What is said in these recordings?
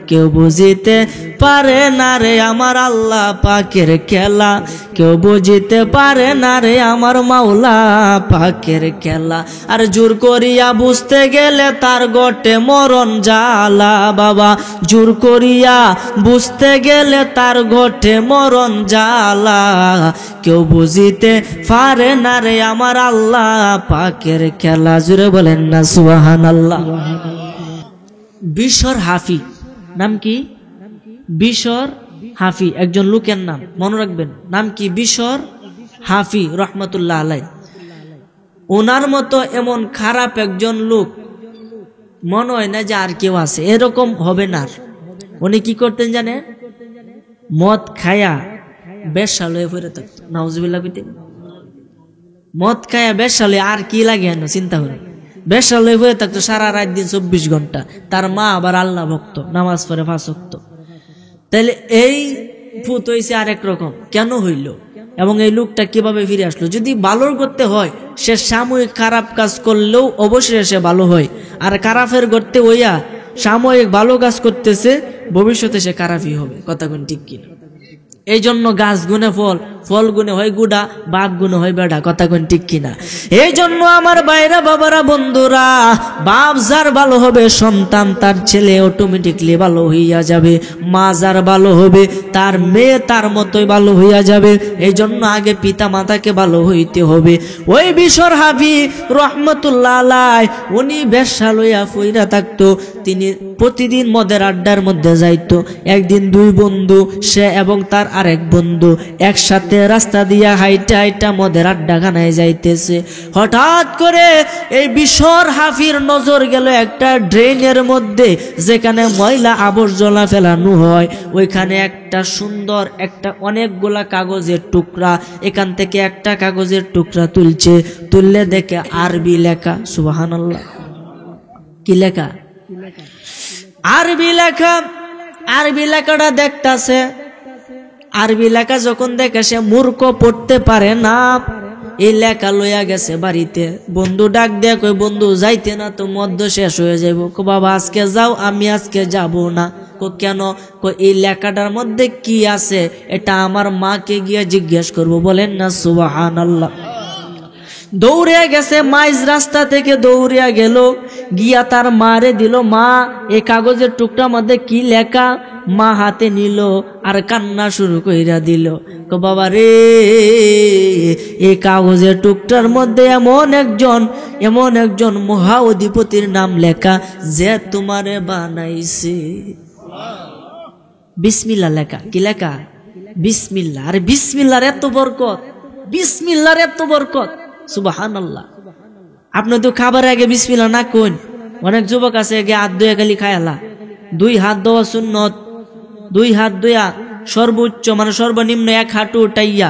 কেউ বুঝিতে পারে না রে আমার আল্লাহ পাকের খেলা, কেউ বুঝিতে পারে না রে আমার মাওলা পাকের খেলা। আর জোর করিয়া বুঝতে গেলে তার গটে মরণ জ্বালা বাবা, জোর করিয়া বুঝতে গেলে তার ঘটে মরণ জ্বালা, কেউ বুঝিতে পারে না রে আমার আল্লাহ পাকের খেলা। জুড়ে বলেন না সুবহানাল্লাহ। বিশর হাফি, নাম কি? বিশর হাফি একজন লোকের নাম, মনে রাখবেন নাম কি? বিশর হাফি রহমতুল্লাহ আলাই। ওনার মতো এমন খারাপ একজন লোক মনে হয় না যে আর কেউ আছে, এরকম হবে না। উনি কি করতেন জানে? মদ খায়া বেশাল হয়ে পড়ে থাকতো, নাউজুবিল্লাহ কইতে। মদ খায়া বেশাল হয়ে, আর কি লাগে না চিন্তা করে, বেশাল হয়ে পড়ে থাকতো সারা রাত দিন 24 ঘন্টা। তার মা আবার আল্লাহ ভক্ত, নামাজ পড়ে 5 ওয়াক্ত। তাহলে এই ভূত হইছে আরেক রকম, কেন হইল এবং এই লোকটা কিভাবে ফিরে আসলো? যদি ভালোর করতে হয়, সে সাময়িক খারাপ কাজ করলেও অবশ্যই সে ভালো হয়। আর খারাপের করতে হইয়া সাময়িক ভালো কাজ করতেছে, ভবিষ্যতে সে খারাপই হবে। কথা কোন ঠিক কিনা? এই জন্য গাছ গুনে ফল, ফল গুনে হয় গুড়া, বাপ গুনে হয় বেড়া। কথা কোন ঠিক কিনা? এই জন্য আমার বাইরা বাবারা বন্ধুরা, বাপ যার ভালো হবে সন্তান তার ছেলে অটোমেটিকলি ভালো হইয়া যাবে, মা যার ভালো হবে তার মেয়ে তার মতোই ভালো হইয়া যাবে। এই জন্য আগে পিতা মাতাকে ভালো হইতে হবে। ওই বিশর হাফি রহমতুল্লাহ আলাই, উনি বেশ্যা লইয়া ফইরা থাকতো। তিনি প্রতিদিন মদের আড্ডার মধ্যে যাইতো। একদিন 2 বন্ধু, সে এবং তার আরেক বন্ধু একসাথে রাস্তা দিয়া হাইটা হাইটা মদের আড্ডাখানায় যাইতেছে। হঠাৎ করে এই বিশর হাফির নজর গেল একটা ড্রেনের মধ্যে, যেখানে ময়লা আবর্জনা ফেলানো হয়। ওইখানে একটা সুন্দর একটা অনেকগুলা কাগজের টুকরা, এখান থেকে একটা কাগজের টুকরা তুলছে, তুললে দেখে আরবি লেখা। সুবহানাল্লাহ। কি লেখা? আরবি লেখা। আরবি লেখাটা দেখতাছে। আরবি লেখা যখন দেখে সে মূর্খ, পড়তে পারে না। এই লেখা লইয়া গেছে বাড়িতে। বন্ধু ডাক দেয়া কই, বন্ধু যাইতে না তো মদ্য শেষ হয়ে যাইব। কো বাবা আজকে যাও, আমি আজকে যাব না। কো কেন? কো এই লেখাটার মধ্যে কি আছে এটা আমার মাকে গিয়ে জিজ্ঞেস করব। বলেন না সুবহানাল্লাহ। দৌড়িয়া গেছে, মাইজ রাস্তা থেকে দৌড়িয়া গেল, গিয়া তার মারে দিল। মা, এই কাগজের টুকটার মধ্যে কি লেখা? মা হাতে নিল আর কান্না শুরু কইরা দিল। কো বাবা রে, এই কাগজের টুকটার মধ্যে এমন একজন মহা অধিপতির নাম লেখা, যে তোমারে বানাইছে। বিসমিল্লাহ লেখা। কি লেখা? বিসমিল্লাহ। আরে বিসমিল্লাহর এত বরকত, বিসমিল্লাহর এত বরকত। সুবহানাল্লাহ। আপনি তো খাবার আগে বিসমিল্লাহ না কোন। অনেক যুবক আছে আগে হাত ধুয়ে খালি খায়ালা। 2 হাত ধোয়া সুন্নত। 2 হাত ধোয়া সর্বোচ্চ মানে সর্বনিম্ন 1 হাঁটু উঠাইয়া,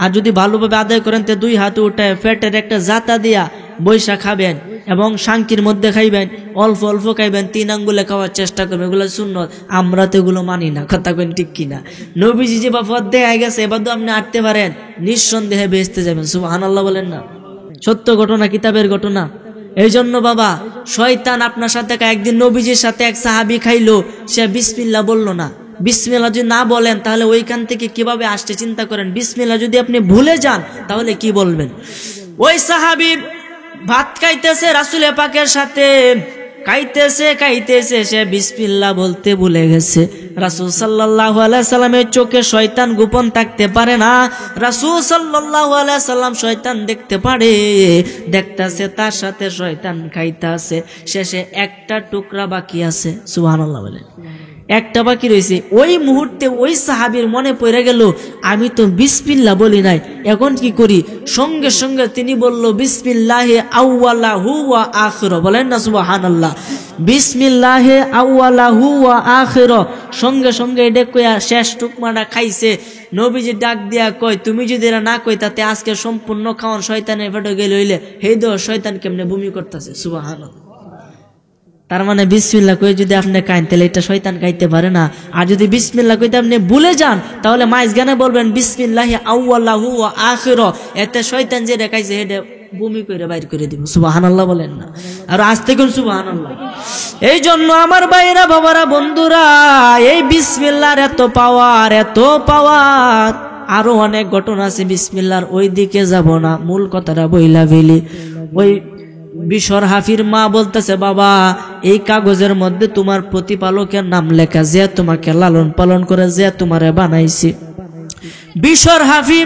আর যদি ভালোভাবে আদায় করেন তো 2 হাঁটু উঠায় পেটের একটা জাতা দিয়া বৈশা খাবেন এবং শাঙ্কির মধ্যে খাইবেন, অল্প অল্প খাইবেন, 3 আঙ্গুলে খাওয়ার চেষ্টা করবেন। এগুলো সুন্নত, আমরা তো এগুলো মানি না। কথা কেন ঠিক কিনা? নবীজি যে পথ দেখাই গেছে, এবার তো আপনি হাঁটতে পারেন, নিঃসন্দেহে বেহেশতে যাবেন। সুবহানাল্লাহ বলেন না? সত্য ঘটনা, কিতাবের ঘটনা। এই জন্য বাবা, শয়তান আপনার সাথে একদিন নবীজির সাথে এক সাহাবী খাইলো, সে বিসমিল্লাহ বলল না। বিসমিল্লাহ যদি না বলেন তাহলে ওইখান থেকে কিভাবে আসতে চিন্তা করেন। বিসমিল্লাহ যদি আপনি ভুলে যান তাহলে কি বলবেন? ওই সাহাবী ভাত খাইতেছে রাসূলের পাকের সাথে, খাইতেছে সে বিসমিল্লাহ বলতে ভুলে গেছে। রাসূল সাল্লাল্লাহু আলাইহি সাল্লামের চোখে শয়তান গোপন থাকতে পারে না। রাসূল সাল্লাল্লাহু আলাইহি সাল্লাম শয়তান দেখতে পারে। দেখতাছে তার সাথে শয়তান খাইতাছে। শেষে একটা টুকরা বাকি আছে। সুবহানাল্লাহ বলে। একটা বাকি রয়েছে। ওই মুহূর্তে ওই সাহাবীর মনে পড়ে গেল, আমি তো বিসমিল্লাহ বলি নাই, এখন কি করি? সঙ্গে সঙ্গে তিনি বলল, বিসমিল্লাহে আউয়ালাহু ওয়া আখিরা। বলেন না সুবহানাল্লাহ। বিসমিল্লাহে আউয়ালাহু ওয়া আখিরা। সঙ্গে সঙ্গে এটা কইয়া শেষ টুকমাটা খাইছে। নবীজি ডাক দিয়া কয়, তুমি যদি এরা না কই তাতে আজকে সম্পূর্ণ খাওয়ান শয়তানের পেটে গেল হইলে, হেই দো শয়তান কেমনে বমি করতেছে। সুবহানাল্লাহ। তার মানে বিসমিল্লাহ কই যদি আপনি খাইন তাহলে এটা শয়তান খাইতে পারে না। আর যদি বিসমিল্লাহ কইতে আপনি ভুলে যান তাহলে মাইজগানে বলবেন বিসমিল্লাহি আউয়ালাহু ওয়া আখিরা। এতে শয়তান যে খাইছে এটা বমি করে বাইর করে দিব। সুবহানাল্লাহ বলেন না, আর আস্তে কোন সুবহানাল্লাহ। এই জন্য আমার ভাইরা বাবারা বন্ধুরা, এই বিসমিল্লাহর এত পাওয়ার, এত পাওয়ার। আরো অনেক ঘটনা আছে বিসমিল্লাহর, ওই দিকে যাব না, মূল কথাটা বইলা ফেলি। ওই বিশর হাফির মা বলতেছে, বাবা এই কাগজের মধ্যে তোমার প্রতিপালকের নাম লেখা, যে তোমাকে লালন পালন করে, যে তোমারে বানাইছে। বিশর হাফি,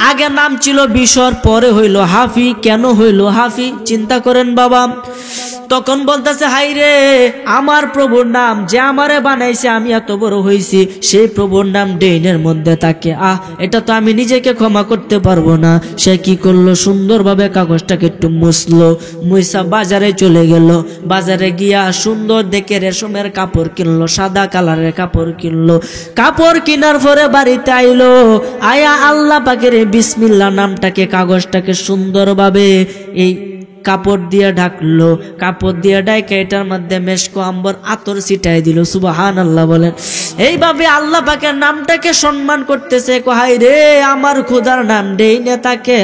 আগে নাম ছিল বিশর, পরে হইল হাফি। কেন হইল হাফি চিন্তা করেন বাবা। তখন বলতেছে, হাই রে, আমার প্রভুর নাম, যে আমারে বানাইছে, আমি এত বড় হইছি, সেই প্রভুর নাম ডেইনের মধ্যে থাকে। এটা তো আমি নিজেকে ক্ষমা করতে পারবো না। সে কি করলো, সুন্দরভাবে কাগজটাকে একটু মুছলো, মুইসা বাজারে চলে গেল। বাজারে গিয়া সুন্দর দেখে রেশমের কাপড় কিনলো, সাদা কালারের কাপড় কিনলো। কাপড় কেনার পরে বাড়িতে আইলো, আয়া আল্লাহ পাকের বিসমিল্লাহ নামটাকে, কাগজটাকে সুন্দরভাবে এই কাপড় দিয়ে ঢাকলো। কাপড় দিয়ে ঢাকা এটার মধ্যে মেশকো আম্বর আতর ছিটাই দিল। সুবহানাল্লাহ বলেন। এইভাবে আল্লাহ পাকের নামটাকে সম্মান করতেছে। হাই রে, আমার খোদার নাম দেই না তাকে,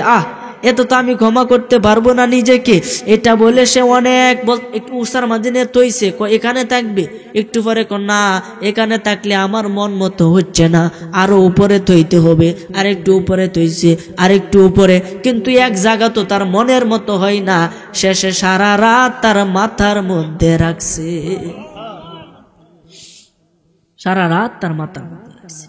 এত তো আমি ক্ষমা করতে পারবো না নিজেকে। এটা বলে সে অনেক একটু উষার মাঝে নিয়ে তৈছে, এখানে থাকবে। একটু পরে না, এখানে থাকলে আমার মন মতো হচ্ছে না, আরো উপরে তৈতে হবে। আর একটু উপরে তৈছে, আর একটু উপরে, কিন্তু এক জায়গা তো তার মনের মতো হয় না। শেষে সারা রাত তার মাথার মধ্যে রাখছে, সারা রাত তার মাথার মধ্যে রাখছে,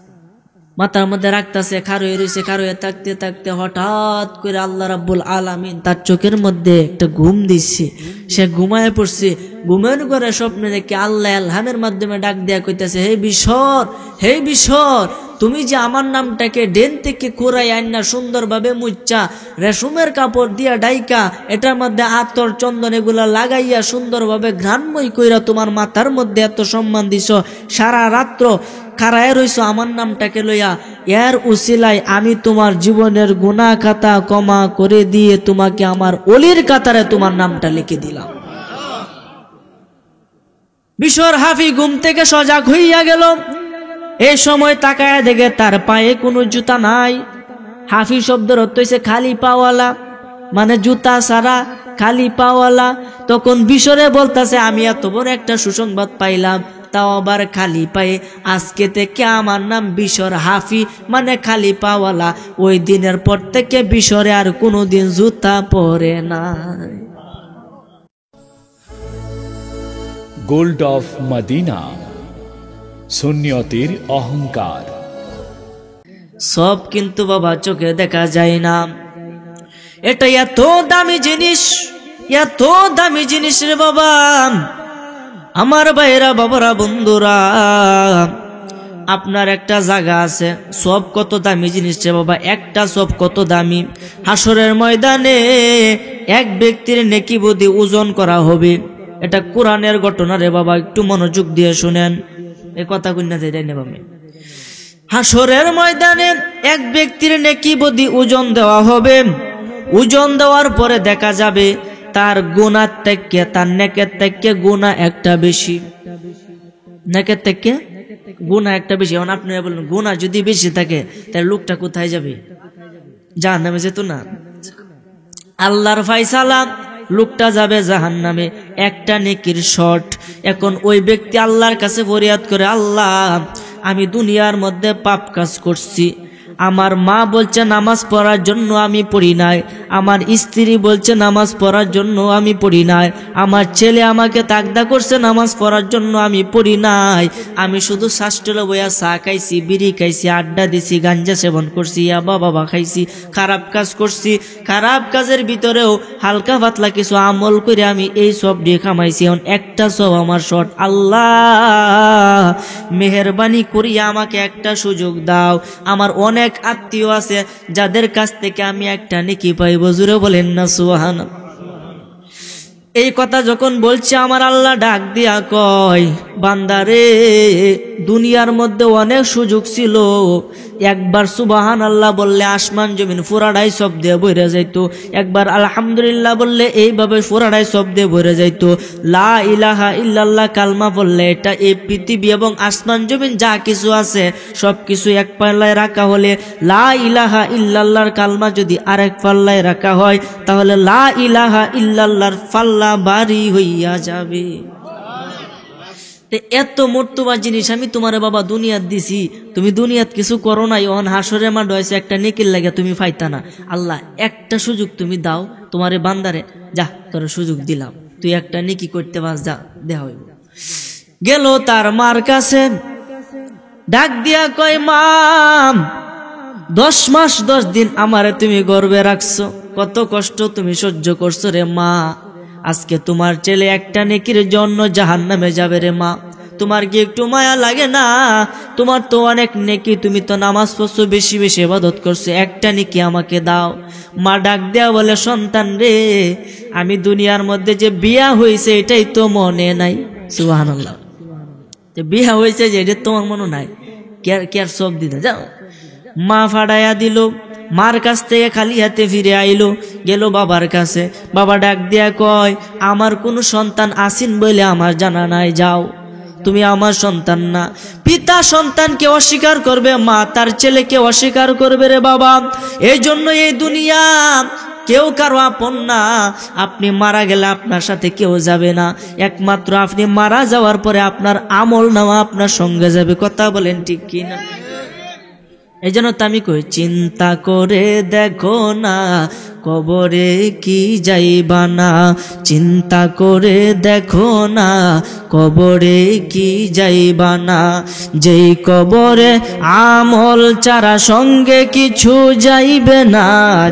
মাথার মধ্যে রাখতেছে, খারুয়ে রয়েছে। খারুয়ে থাকতে থাকতে হঠাৎ করে আল্লাহ রাব্বুল আলামিন তার চোখের মধ্যে একটা ঘুম দিচ্ছে। সে ঘুমায় পড়ছে। ঘুমের করে স্বপ্নে দেখে আল্লাহ আলহামের মাধ্যমে ডাক দেয়া কইতেছে, হে বিশর, হে বিশর, তুমি যে আমার নামটাকে ডেন থেকে কোরাই আইনা সুন্দরভাবে মুচ্চা, রেশমের কাপড় দিয়া ডাইকা, এটার মধ্যে আতর চন্দন এগুলা লাগাইয়া সুন্দরভাবে ঘ্রাণময় কইরা তোমার মাথার মধ্যে এত সম্মান দিছ, সারা রাত্র খাড়ায় রইছ আমার নামটাকে লইয়া, এর উসিলায় আমি তোমার জীবনের গুনাহ খাতা ক্ষমা করে দিয়ে তোমাকে আমার ওলির কাতারে তোমার নামটা লিখে দিলাম। বিশর হাফি ঘুম থেকে সজাগ হইয়া গেল। এই সময় তাকায় দেখে তার পায়ে কোনো জুতা নাই। হাফি শব্দের অর্থ হইছে খালি পাওয়ালা, মানে জুতা ছাড়া খালি পাওয়ালা। তখন বিশরে বলতেছে, আমি এত বড় একটা সুসংবাদ পাইলাম, তাও আবার খালি পায়ে। আজকে থেকে আমার নাম বিশর হাফি, মানে খালি পাওয়ালা। ওই দিনের পর থেকে বিশরে আর কোনোদিন জুতা পরে নাই। গোল্ড অফ মদিনা, সুন্নিয়তের অহংকার। সব কিন্তু বাবা চোখে দেখা যায় না। এটা এত দামি জিনিস, এত দামি জিনিস রে বাবা। আমার ভাইরা বাবারা বন্ধুরা, আপনার একটা জায়গা আছে, সব কত দামি জিনিস রে বাবা। একটা সব কত দামি। হাসরের ময়দানে এক ব্যক্তির নেকি বুদ্ধি ওজন করা হবে। এটা কোরআনের ঘটনা রে বাবা, একটু মনোযোগ দিয়ে শুনেন। এই কথা কইনা যাই না বাবা। হাসরের ময়দানে এক ব্যক্তির নেকি বুদ্ধি ওজন দেওয়া হবে। ওজন দেওয়ার পরে দেখা যাবে তার গুনাহ থেকে, তার নেকের থেকে গুনাহ একটা বেশি। নেকের থেকে গুনাহ একটা বেশি। এখন আপনি বলেন, গুনাহ যদি বেশি থাকে তাহলে লোকটা কোথায় যাবে? জাহান্নামে যেত না? আল্লাহর ফায়সালা, লোকটা যাবে জাহান্নামে। একটা নেকির শর্ট। এখন ওই ব্যক্তি আল্লাহর কাছে ফরিয়াদ করে, আল্লাহ আমি দুনিয়ার মধ্যে পাপ কাজ করছি। আমার মা বলছে নামাজ পড়ার জন্য আমি পড়ি নাই, আমার স্ত্রী বলছে নামাজ পড়ার জন্য আমি পড়ি নাই, আমার ছেলে আমাকে তাগদা করছে নামাজ পড়ার জন্য আমি পড়ি নাই। আমি শুধু শাস্ত্রে বইয়া চা খাইছি, বিড়ি খাইছি, আড্ডা দিছি, গাঞ্জা সেবন করছি, ইয়াবা বাবা খাইছি, খারাপ কাজ করছি। খারাপ কাজের ভিতরেও হালকা পাতলা কিছু আমল করে আমি এই সব দিয়ে কামাইছি। এখন একটা সব আমার শর্ট। আল্লাহ মেহেরবানি করিয়া আমাকে একটা সুযোগ দাও। আমার অনেক আত্মীয় আছে যাদের কাছ থেকে আমি একটা নেকি পাইব। জোরে বলেন না সুবহানাল্লাহ। এই কথা যখন বলছে, আমার আল্লাহ ডাক দিয়া কয়, বান্দারে দুনিয়ার মধ্যে অনেক সুযোগ ছিল, একবার সুবহানাল্লাহ বললে আসমান জমিন পুরাটাই সব দিয়ে ভরে যাইতো, একবার আলহামদুলিল্লাহ বললে এইভাবে পুরাটাই সব দিয়ে ভরে যাইতো। লা ইলাহা ইল্লাল্লাহ কালমা বললে এটা এই পৃথিবী এবং আসমান জমিন যা কিছু আছে সব কিছু এক পাল্লায় রাখা হলে লা ইলাহা ইল্লাল্লাহর কালমা যদি আরেক পাল্লায় রাখা হয় তাহলে লা ইলাহা ইল্লাল্লাহর পাল্লা ভারী হইয়া যাবে। এত মর্তবা জিনিস আমি তোমারে বাবা দুনিয়াত দিছি, তুমি দুনিয়াত কিছু করো নাই, অন হাসরে মাঠ হয়েছে একটা নেকির লাগে তুমি পাইতা না। আল্লাহ একটা সুযোগ তুমি দাও তোমারে বান্দারে, যা তোর সুযোগ দিলাম, তুই একটা নেকি করতে পারস, যা দেয়া হইব। গেল তার মার কাছে, ডাক দিয়া কয় মা 10 মাস 10 দিন আমারে তুমি গর্বে রাখছো, কত কষ্ট তুমি সহ্য করছো রে মা, আজকে তোমার ছেলে একটা নেকির জন্য জাহান্নামে যাবে রে মা, তোমার কি একটু মায়া লাগে না? তোমার তো অনেক নেকি, তুমি তো নামাজ পড়ছো, বেশি বেশি ইবাদত করছো, একটা নেকি আমাকে দাও। মা ডাক দেয়া বলে সন্তান রে, আমি দুনিয়ার মধ্যে যে বিয়া হয়েছে এটাই তো মনে নাই। সুবহানাল্লাহ, যে বিয়া হয়েছে যে এটা তোমার মনে নাই, কেয়ার সব দিতে যাও। মা ফাড়াইয়া দিল, মার কাছ থেকে খালি হাতে ফিরে আইলো, গেল বাবার কাছে। বাবা ডাক দিয়া কয় আমার কোনো সন্তান আসিন বলে আমার জানা নাই, যাও তুমি আমার সন্তান না। পিতা সন্তানকে অস্বীকার করবে, মা তার ছেলেকে অস্বীকার করবে রে বাবা। এই জন্য এই দুনিয়া কেউ কারো আপন না, আপনি মারা গেলে আপনার সাথে কেউ যাবে না, একমাত্র আপনি মারা যাওয়ার পরে আপনার আমল নামা আপনার সঙ্গে যাবে। কথা বলেন ঠিক কিনা? এই জন্য তো আমি কই চিন্তা করে দেখো না কবরে কি যাইবা না, চিন্তা করে দেখো না কবরে কি যাইবা না, যেই কবরে আমল ছাড়া সঙ্গে কিছু যাইবে না,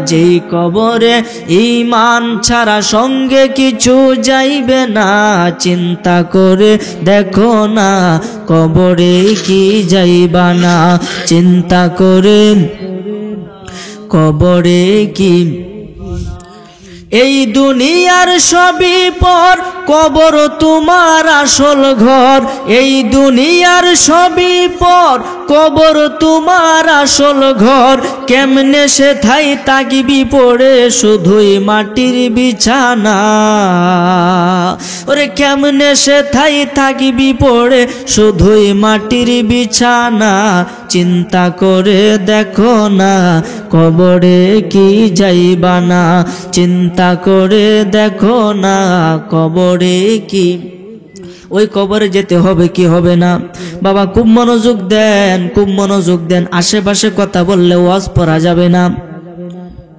যেই কবরে ঈমান ছাড়া সঙ্গে কিছু যাইবে না, চিন্তা করে দেখো না কবরে কি যাইবা না, চিন্তা করে কবরে কি। এই দুনিয়ার সবই পর, কবর তোমার আসল ঘর, এই দুনিয়ার সবই পর, কবর তোমার আসল ঘর, কেমনে সে থাই তাকিবি পড়ে শুধুই মাটির বিছানা, ওরে কেমনে সে থাই থাকিবি পড়ে শুধুই মাটির বিছানা, চিন্তা করে দেখো না কবরে কি যাইবা না, চিন্তা করে দেখো না কবরে কি। ওই কবরে যেতে হবে কি হবে না? বাবা খুব মনোযোগ দেন, খুব মনোযোগ দেন, আশেপাশে কথা বললে ওয়াজ পড়া যাবে না,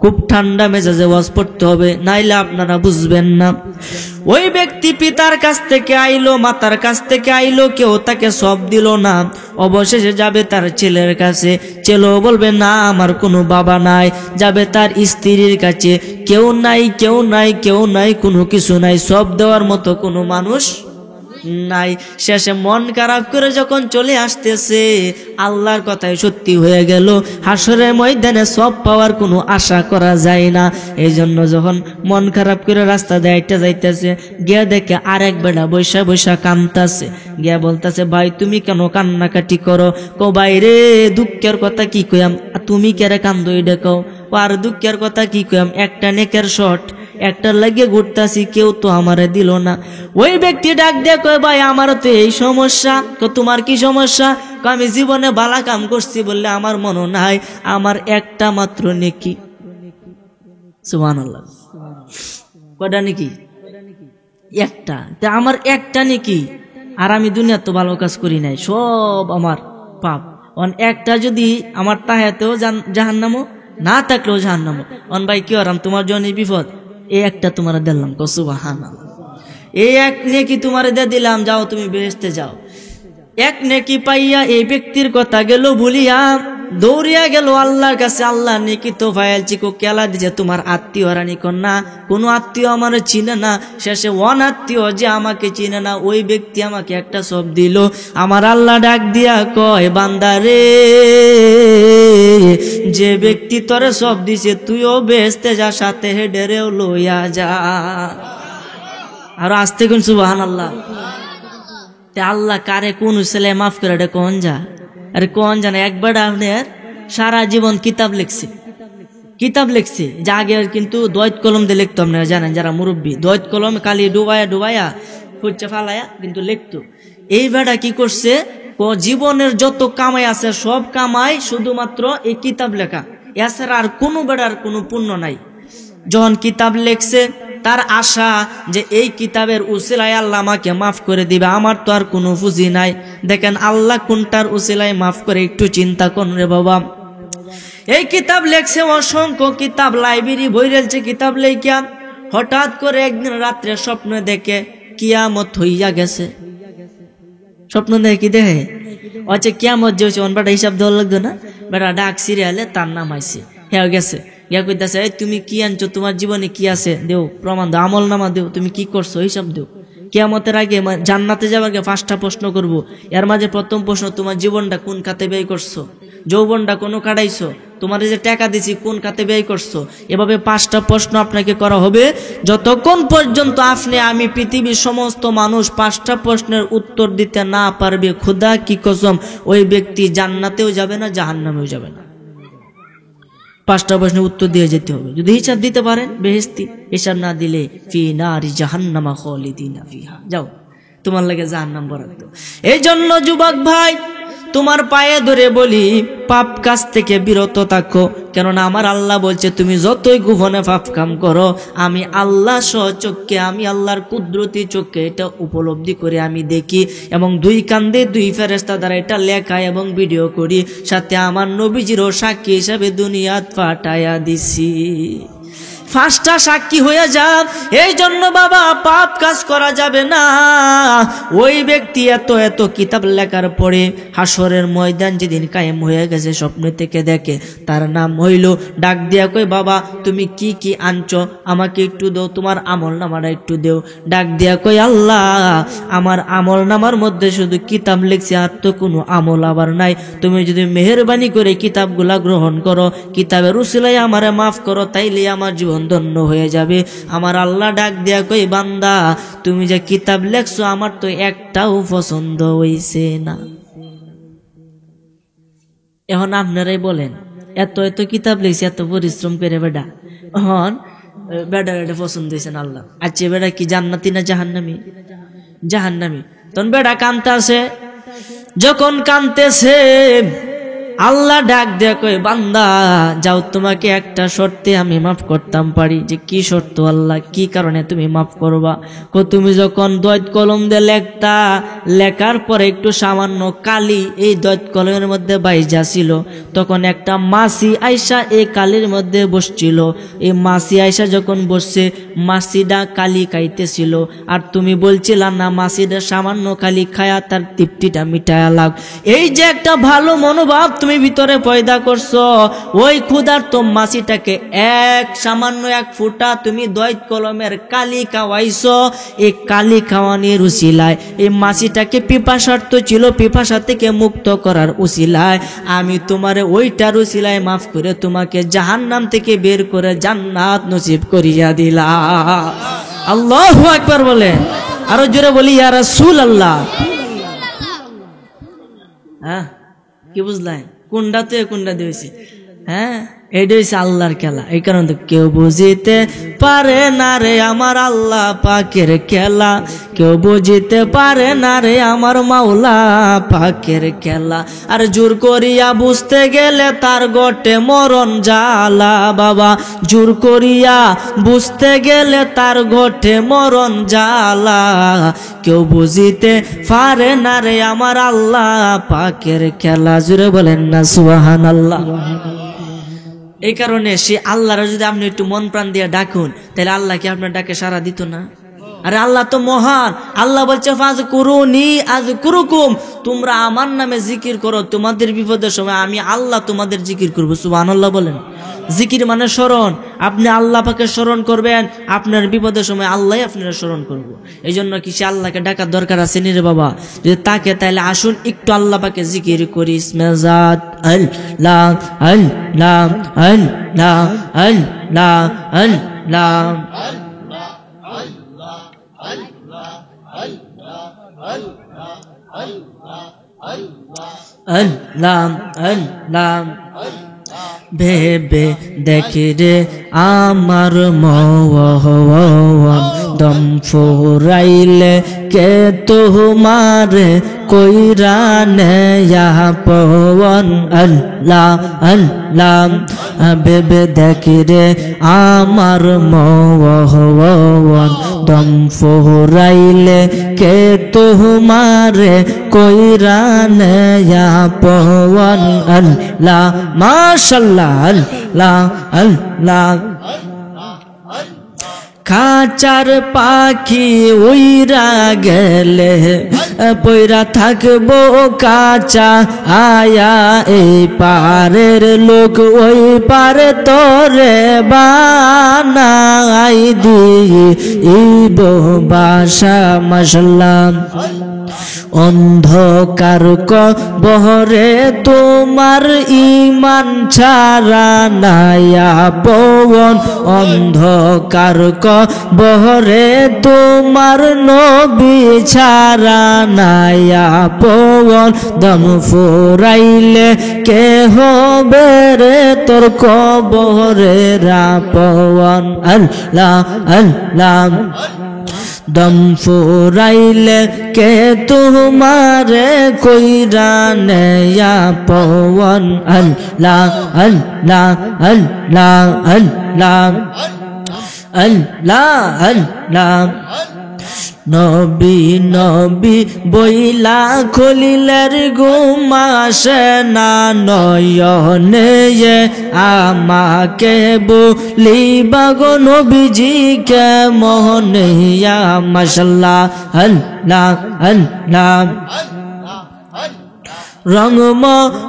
খুব ঠান্ডা মেজাজে ওয়াজ পড়তে হবে, নাইলে আপনারা বুঝবেন না। ওই ব্যক্তি পিতার কাছ থেকে আইলো, মাতার কাছ থেকে আইলো, কেউ তাকে সব দিল না, অবশেষে যাবে তার ছেলের কাছে, ছেলেও বলবে না আমার কোনো বাবা নাই, যাবে তার স্ত্রীর কাছে, কেউ নাই কেউ নাই কেউ নাই, কোনো কিছু নাই, সব দেওয়ার মতো কোনো মানুষ নাই। শেষে মন খারাপ করে যখন চলে আসতেছে, আল্লাহর কথাই সত্যি হয়ে গেল, হাসরের ময়দানে সব পাওয়ার কোনো আশা করা যায় না। এই জন্য যখন মন খারাপ করে রাস্তা দেয়টা যাইতেছে, গিয়া দেখে আরেক বেড়া বৈশা বৈশা কান্দতেছে, গিয়া বলতেছে ভাই তুমি কেন কান্নাকাটি করো? কো ভাই রে দুঃখের কথা কি কইয়াম, তুমি কেরে কান্দো এটা কও। আর দুঃখের কথা কি কইয়াম, একটা নেকের শট একটা লাগিয়ে ঘুরতেছি, কেউ তো আমারে দিল না। ওই ব্যক্তি ডাক দিয়ে কয় ভাই আমার তো এই সমস্যা। তোমার কি সমস্যা? আমি জীবনে ভালো কাম করছি বললে আমার মনে নাই, আমার একটা মাত্র নেকি। সুবহানাল্লাহ, কয়টা নেকি? একটা। তা আমার একটা নেকি, আর আমি দুনিয়া তো ভালো কাজ করি নাই, সব আমার পাপ। একটা যদি আমার তাহাতেও জাহান্নামও, না থাকলেও জাহান্নামও। ভাই কি আরাম তোমার জন্য বিপদ, এই একটা তোমার দিলাম। সুবহানাল্লাহ, এই এক নেকি তোমার দিয়ে দিলাম, যাও তুমি বেহেশতে যাও। এক নেকি পাইয়া এই ব্যক্তির কথা গেল ভুলিয়া, দৌড়িয়া গেল আল্লাহর কাছে। আল্লাহ নেকি তো ভাইয়ালছি কো কেলা দিছে, তোমার আত্মীয় রানী কন্যা, কোনো আত্মীয় আমার চিনে না। শেষে অনাত্মীয় যে আমাকে চিনে না, ওই ব্যক্তি আমাকে একটা সব দিল। আমার আল্লাহ ডাক দিয়া কয় বান্দারে, যে ব্যক্তি তোরে সব দিছে তুইও বেহেশতে যা, সাথে হেডেরেও লইয়া যা। আর আসতে কোন সুবহানাল্লাহ। আল্লাহ কারে কোন ছেলে মাফ করে কোন যা, আরে কোন জানে একবার আপনার সারা জীবন কিতাব লিখছে, যে আগে কিন্তু দোয়াত কলম দিয়ে লিখতো, আপনারা জানেন যারা মুরব্বী, দোয়াত কলম কালি ডুবায়া ফুচা ফালায়া কিন্তু লিখতো। এই বেটা কি করছে, জীবনের যত কামাই আছে সব কামাই শুধুমাত্র এই কিতাব লেখা, এছাড়া আর কোনো বেটার কোনো পুণ্য নাই। যখন কিতাব লেখছে তার আশা যে এই কিতাবের উসিলায় আল্লাহ আমাকে মাফ করে দিবে, আমার তো আর কোনো পুঁজি নাই। দেখেন আল্লাহ কোনটার উসিলায় মাফ করে, একটু চিন্তা করুন রে বাবা। এই কিতাব লেখছে, অসংখ্য কিতাব, লাইব্রেরি বইরেলছে কিতাব লেখিয়া। হঠাৎ করে একদিন রাত্রে স্বপ্ন দেখে কিয়ামত হইয়া গেছে। স্বপ্ন দেখে কি দেখে, আচ্ছা কিয়ামত যে হচ্ছে, বেটা হিসাব দেওয়া লাগতো না, বেটা ডাক সিরিয়ালে তার নাম আইছে, হ্যাঁ গেছে, ইয়া কইতাছে তুমি কি আনছো, তোমার জীবনে কি আছে দেও, প্রমাণ দাও, আমল নামা দেও, তুমি কি করছো হিসাব দেও। কিয়ামতের আগে জান্নাতে যাবার আগে 5টা প্রশ্ন করব। এর মাঝে প্রথম প্রশ্ন, তোমার জীবনটা কোন খাতে ব্যয় করছো, যৌবনটা কোনো কাটাইছো, তোমার যে টাকা দিছি কোন খাতে ব্যয় করছো। এভাবে 5টা প্রশ্ন আপনাকে করা হবে। যতক্ষণ পর্যন্ত আমি পৃথিবীর সমস্ত মানুষ 5টা প্রশ্নের উত্তর দিতে না পারবে, খোদা কি কসম, ওই ব্যক্তি জান্নাতেও যাবে না, জাহান্নামেও যাবে না। 5টা প্রশ্নের উত্তর দিয়ে যেতে হবে। যদি হিসাব দিতে পারেন বেহেশতি, হিসাব না দিলে ফি নারি জাহান্নামা খালিদিনা ফিহা, যাও তোমার লাগে জাহান্নাম বরাদ্দ। এই জন্য যুবক ভাই, তোমার পায়ে ধরে বলি, পাপ কাজ থেকে বিরত থাকো। কেননা আমার আল্লাহ বলছে, তুমি যতই গোপনে পাপ কাম করো, আমি আল্লাহ সচক্ষে, আমি আল্লাহর কুদরতি চোখে এটা উপলব্ধি করে আমি দেখি, এবং 2 কান্দে 2 ফেরেশতা দ্বারা এটা লেখা এবং ভিডিও করি, সাথে আমার নবীজিরও সাক্ষী হিসাবে দুনিয়াত পাঠায়া দিছি। 5টা সাক্ষী হয়ে যাও। এই জন্য বাবা পাপ কাজ করা যাবে না। ওই ব্যক্তি এত কিতাব লেখার পরে হাসরের ময়দান যেদিন কায়েম হয়ে গেছে, স্বপ্ন থেকে দেখে, তার নাম হইল, ডাক দিয়া কই, বাবা তুমি কি কি আনছো আমাকে একটু দাও, তোমার আমল নামাটা একটু দেও। ডাক দিয়া কই, আল্লাহ আমার আমল নামার মধ্যে শুধু কিতাব লিখছে, আর তো কোনো আমল আবার নাই। তুমি যদি মেহেরবানি করে কিতাবগুলা গ্রহণ করো, কিতাবের উসিলায় আমারে মাফ করো, তাইলে আমার জীবন ধন্য হয়ে যাবে। আমার আল্লাহ ডাক দিয়া কই, বান্দা তুমি যে কিতাব লেখছো আমার তো একটাও পছন্দ হইছে না। এখন আপনারাই বলেন, এত কিতাব লিখছে, এত পরিশ্রম করে বেটা, এখন বেটা পছন্দ হয়েছে না আল্লাহ। আচ্ছা বেটা কি জান্নাতি না জাহান্নামী? জাহান্নামী। তখন বেটা কানতেছে, যখন কানতেছে আল্লাহ ডাক দেয়া কই, বান্দা যাও, তোমাকে একটা শর্তে আমি মাফ করতাম পারি। যে কি শর্ত আল্লাহ, কি কারণে তুমি মাফ করবা? তুমি যখন দৈত কলম দিয়ে লেখতা, লেখার পরে একটু সামান্য কালি এই দৈত কলমের মধ্যে বাইজা ছিল, তখন একটা মাসি আয়সা এই কালির মধ্যে বসছিল। এই মাসি আয়সা যখন বসছে, মাসিটা কালি খাইতেছিল, আর তুমি বলছিলা না মাসিটা সামান্য কালি খায়া তার তৃপ্তিটা মিটায়া লাগ। এই যে একটা ভালো মনোভাব তুমি ভিতরে পয়দা করছো, ওই ক্ষুধার্ত মাসিটাকে সামান্য 1 ফোঁটা তুমি দৈত কলমের কালি খাওয়াইছো। এই কালি খাওয়ানির উসিলায় এই মাসিটাকে পিপাসার্থ ছিল, পিপাসা থেকে মুক্ত করার উসিলায় আমি তোমারে ওইটার উসিলায় মাফ করে তোমাকে জাহান্নাম থেকে বের করে জান্নাত নসিব করিয়া দিলাম। আল্লাহু আকবার বলেন, আরো জোরে বলি ইয়া রাসূলুল্লাহ। হ্যাঁ কি বুঝলেন? কোনটা তো কোনটা দিয়েছে? হ্যাঁ, এটা হচ্ছে আল্লাহর খেলা। এই কারণে তো কেউ বুঝিতে পারে না রে আমার আল্লাহ পাকের খেলা, কেউ বুঝিতে পারে না রে আমার মাওলা পাকের খেলা। আর জোর করিয়া বুঝতে গেলে তার গটে মরণ জ্বালা। বাবা জোর করিয়া বুঝতে গেলে তার ঘটে মরণ জ্বালা, কেউ বুঝিতে পারে না রে আমার আল্লাহ পাকের খেলা। জোরে বলেন না সুবহানাল্লাহ। এই কারণে সে আল্লাহর যদি আপনি একটু মন প্রাণ দিয়ে ডাকুন, তাহলে আল্লাহ কি আপনার ডাকে সাড়া দিত না? আরে আল্লাহ তো মহান। আল্লাহ বলছে ফাযকুরুনি আযকুরুকুম, তোমরা আমার নামে জিকির করো, তোমাদের বিপদের সময় আমি আল্লাহ তোমাদের জিকির করব। সুবহানাল্লাহ বলেন। জিকির মানে স্মরণ। আপনি আল্লাহ পাকে স্মরণ করবেন, আপনার বিপদের সময় আল্লাহ আপনারা স্মরণ করব। এই জন্য কি সে আল্লাহকে ডাকার দরকার আছে নি রে বাবা? যদি তাকে তাহলে আসুন একটু আল্লাহ পাকে জিকির করি। ইসমেজাত আল্লাহ আল্লাহ আল্লাহ আল্লাহ আল্লাহ। আল্লাহ আল্লাহ ভেবে দেখি রে আমার মন দম ফুরাইলে কে তোমারে কইরা নেয়া পবন আল্লাহ আল্লাহ ভেবে দেখি রে আমার মন দম ফুরাইলে কে তোমারে কইরা নেয়া পবন আল্লাহ মাশাআল্লাহ আল্লাহ আল্লাহ খাঁচার পাখি উইরা গেলে পয়রা থাকবো কাঁচা আয়া এই পারের লোক ওই পারে তোরে বানাই দিব বাসা মাশাআল্লাহ অন্ধকার বহরে তোমার ইমান ছাড়া নায়া পবন অন্ধকার বহরে তোমার নবী ছাড়া নায়া পবন দম ফুরাইলে কে হবে রে তোর কবরে রা পবন আল্লাহ আল্লাহ দম ফুরাইলে কে তোমারে কইরা নেয়া পবন আল্লাহ আল্লাহ আল্লাহ আল্লাহ আল্লাহ আল্লাহ নবী নবী বইলা খলিলের ঘুমাসে না নয়নে আমাকে বলিবা গো নবীজিকে মোহনে ইয়া মাশাআল্লাহ আল্লাহ আল্লাহ রঙম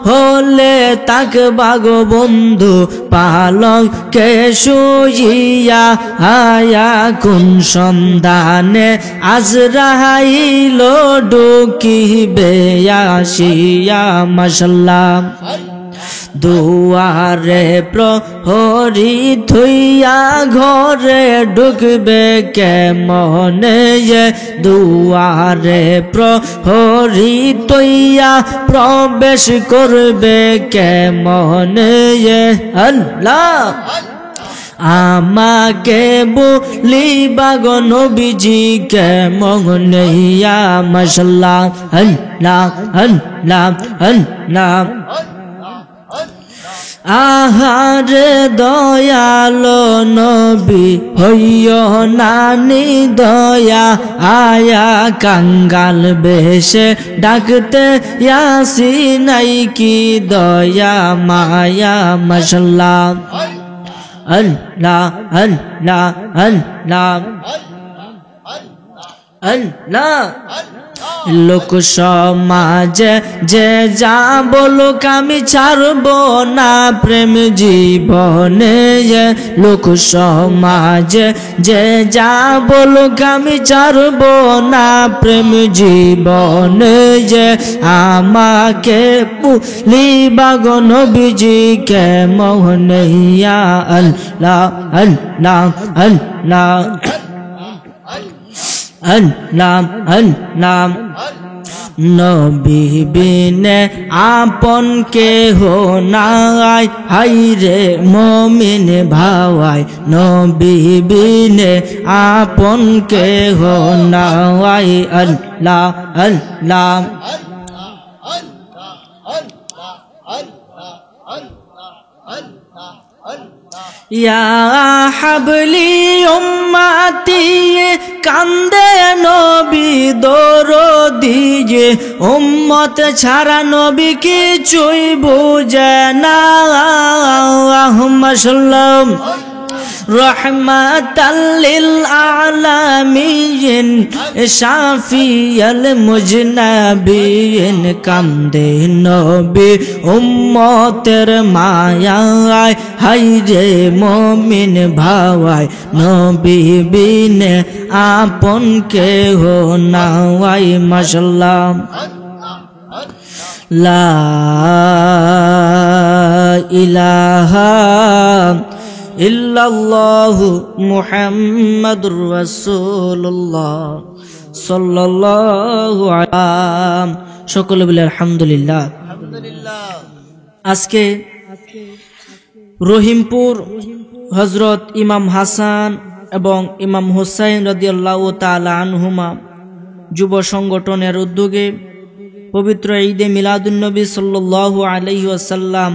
হলে তাক বাগো বন্ধু পালক কে শুইয়া আয়া কোন সন্ধানে আজরাইল ঢুকিবে আসিয়া মাশাআল্লাহ দুয়ারে প্রহরী থুইয়া ঘরে ঢুকবে কেমনে দুয়ারে প্রহরী থুইয়া প্রবেশ করবে কেমনে আল্লাহ আমাকে বলিবা গো নবীজি কেমনে ইয়া মাশাআল্লাহ আল্লাহ আল্লাহ আল্লাহ আহারে দয়ালো নবী হইও নানি দয়া আয়া কাঙ্গাল বেশে ডাকতে ইয়াসি নাই কি দয়া মায়া মাশাআল্লাহ আল্লাহ আল্লাহ আল্লাহ আল্লাহ লোক সমাজে যে যা বলুক আমি ছাড়ব না প্রেম জীবনে লোক সমাজে যে যা বলুক আমি ছাড়ব না প্রেম জীবনে আমাকে পুলিবা গো নবীজিকে মোহনে ইয়া আল্লাহ আল্লাহ আল্লাহ আল্লাহ আল্লাহ নবী বিনে আপন কেহ নাই হাইরে মুমিন ভাওয়াই নবী বিনে আপন কেহ নাই আল্লাহ আল্লাহ ইয়া হাবলি উম্মতি কান্দে নবী দরদি উম্মত ছাড়া নবী কিছুই বুঝে না আল্লাহুম্মা সাল্লাল্লাহু রহমাতাল লিল আলামিন শাফিয়াল মুজনাবিন কান্দে নবী উম্মতের মায়ায় হায়রে মুমিন ভাওয়ায় নবী বিনে আপন কেহ নাই মাশাআল্লাহ লা ইলাহা ইল্লাল্লাহু মুহাম্মাদুর রাসূলুল্লাহ সাল্লাল্লাহু আলাইহি সকলে বলে আলহামদুলিল্লাহ। আজকে রহিমপুর হযরত ইমাম হাসান এবং ইমাম হুসাইন রাদিয়াল্লাহু তাআলা আনহুমা যুব সংগঠনের উদ্যোগে পবিত্র ঈদে মিলাদুন্নবী সাল্লাল্লাহু আলাইহি ওয়াসাল্লাম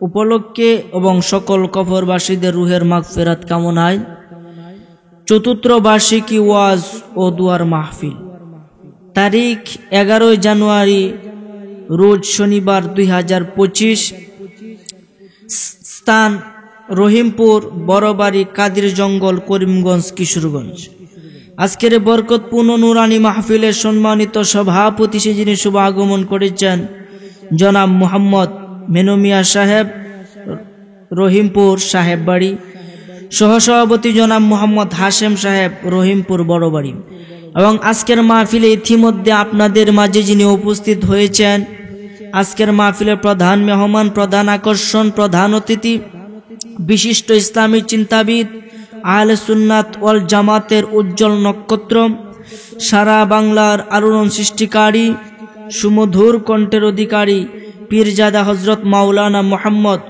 উপলক্ষে এবং সকল কবরবাসীদের রুহের মাগফিরাত কামনায় চতুর্থ বার্ষিকী ওয়াজ ও দুয়ার মাহফিল তারিখ 11 জানুয়ারি রোজ শনিবার 2025, স্থান রহিমপুর বড়বাড়ি কাদির জঙ্গল করিমগঞ্জ কিশোরগঞ্জ। আজকের বরকতপূর্ণ নুরানি মাহফিলের সম্মানিত সভাপতি যিনি শুভ আগমন করেছেন জনাব মোহাম্মদ মেনমিয়া সাহেব, রহিমপুর সাহেব বাড়ি, সহসভাপতি জনাব মোহাম্মদ হাশেম সাহেব, রহিমপুর বড়বাড়ি। এবং আজকের মাহফিলে ইতিমধ্যে আপনাদের মাঝে যিনি উপস্থিত হয়েছেন, আজকের মাহফিলের প্রধান মেহমান, প্রধান আকর্ষণ, প্রধান অতিথি, বিশিষ্ট ইসলামী চিন্তাবিদ, আহলে সুন্নাত ওয়াল জামাতের উজ্জ্বল নক্ষত্র, সারা বাংলার আলোড়ন সৃষ্টিকারী, সুমধুর কণ্ঠের অধিকারী, পীরজাদা হজরত মাওলানা মোহাম্মদ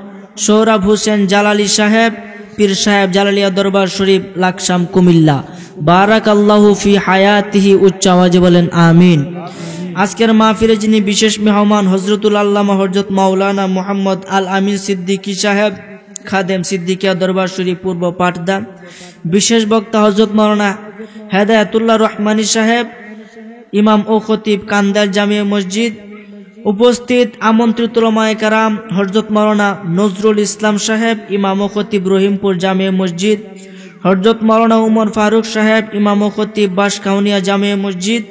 সোহরাব হোসেন জালালি সাহেব, পীর সাহেব জালালিয়া দরবার শরীফ, লাকসাম, কুমিল্লা। বারাকাল্লাহু ফি হায়াতিহি, উচ্চ আওয়াজে বলেন আমিন। আজকের মাহফিলে যিনি বিশেষ মেহমান হযরতুল আল্লামা হযরত মাওলানা মোহাম্মদ আল আমিন সিদ্দিকী সাহেব, খাদেম সিদ্দিকিয়া দরবার শরীফ পূর্ব পাটদা। বিশেষ বক্তা হযরত মাওলানা হেদায়েতুল্লাহ রহমানী সাহেব, ইমাম ও খতিব, কান্দাল জামিয়া মসজিদ। উপস্থিত আমন্ত্রিত উলামায়ে কেরাম হযরত মাওলানা নজরুল ইসলাম সাহেব, ইমাম ও খতিব, রহিমপুর জামিয়া মসজিদ। হযরত মাওলানা উমর ফারুক সাহেব, ইমাম ও খতিব, বাঁশকাউনিয়া জামিয়া মসজিদ।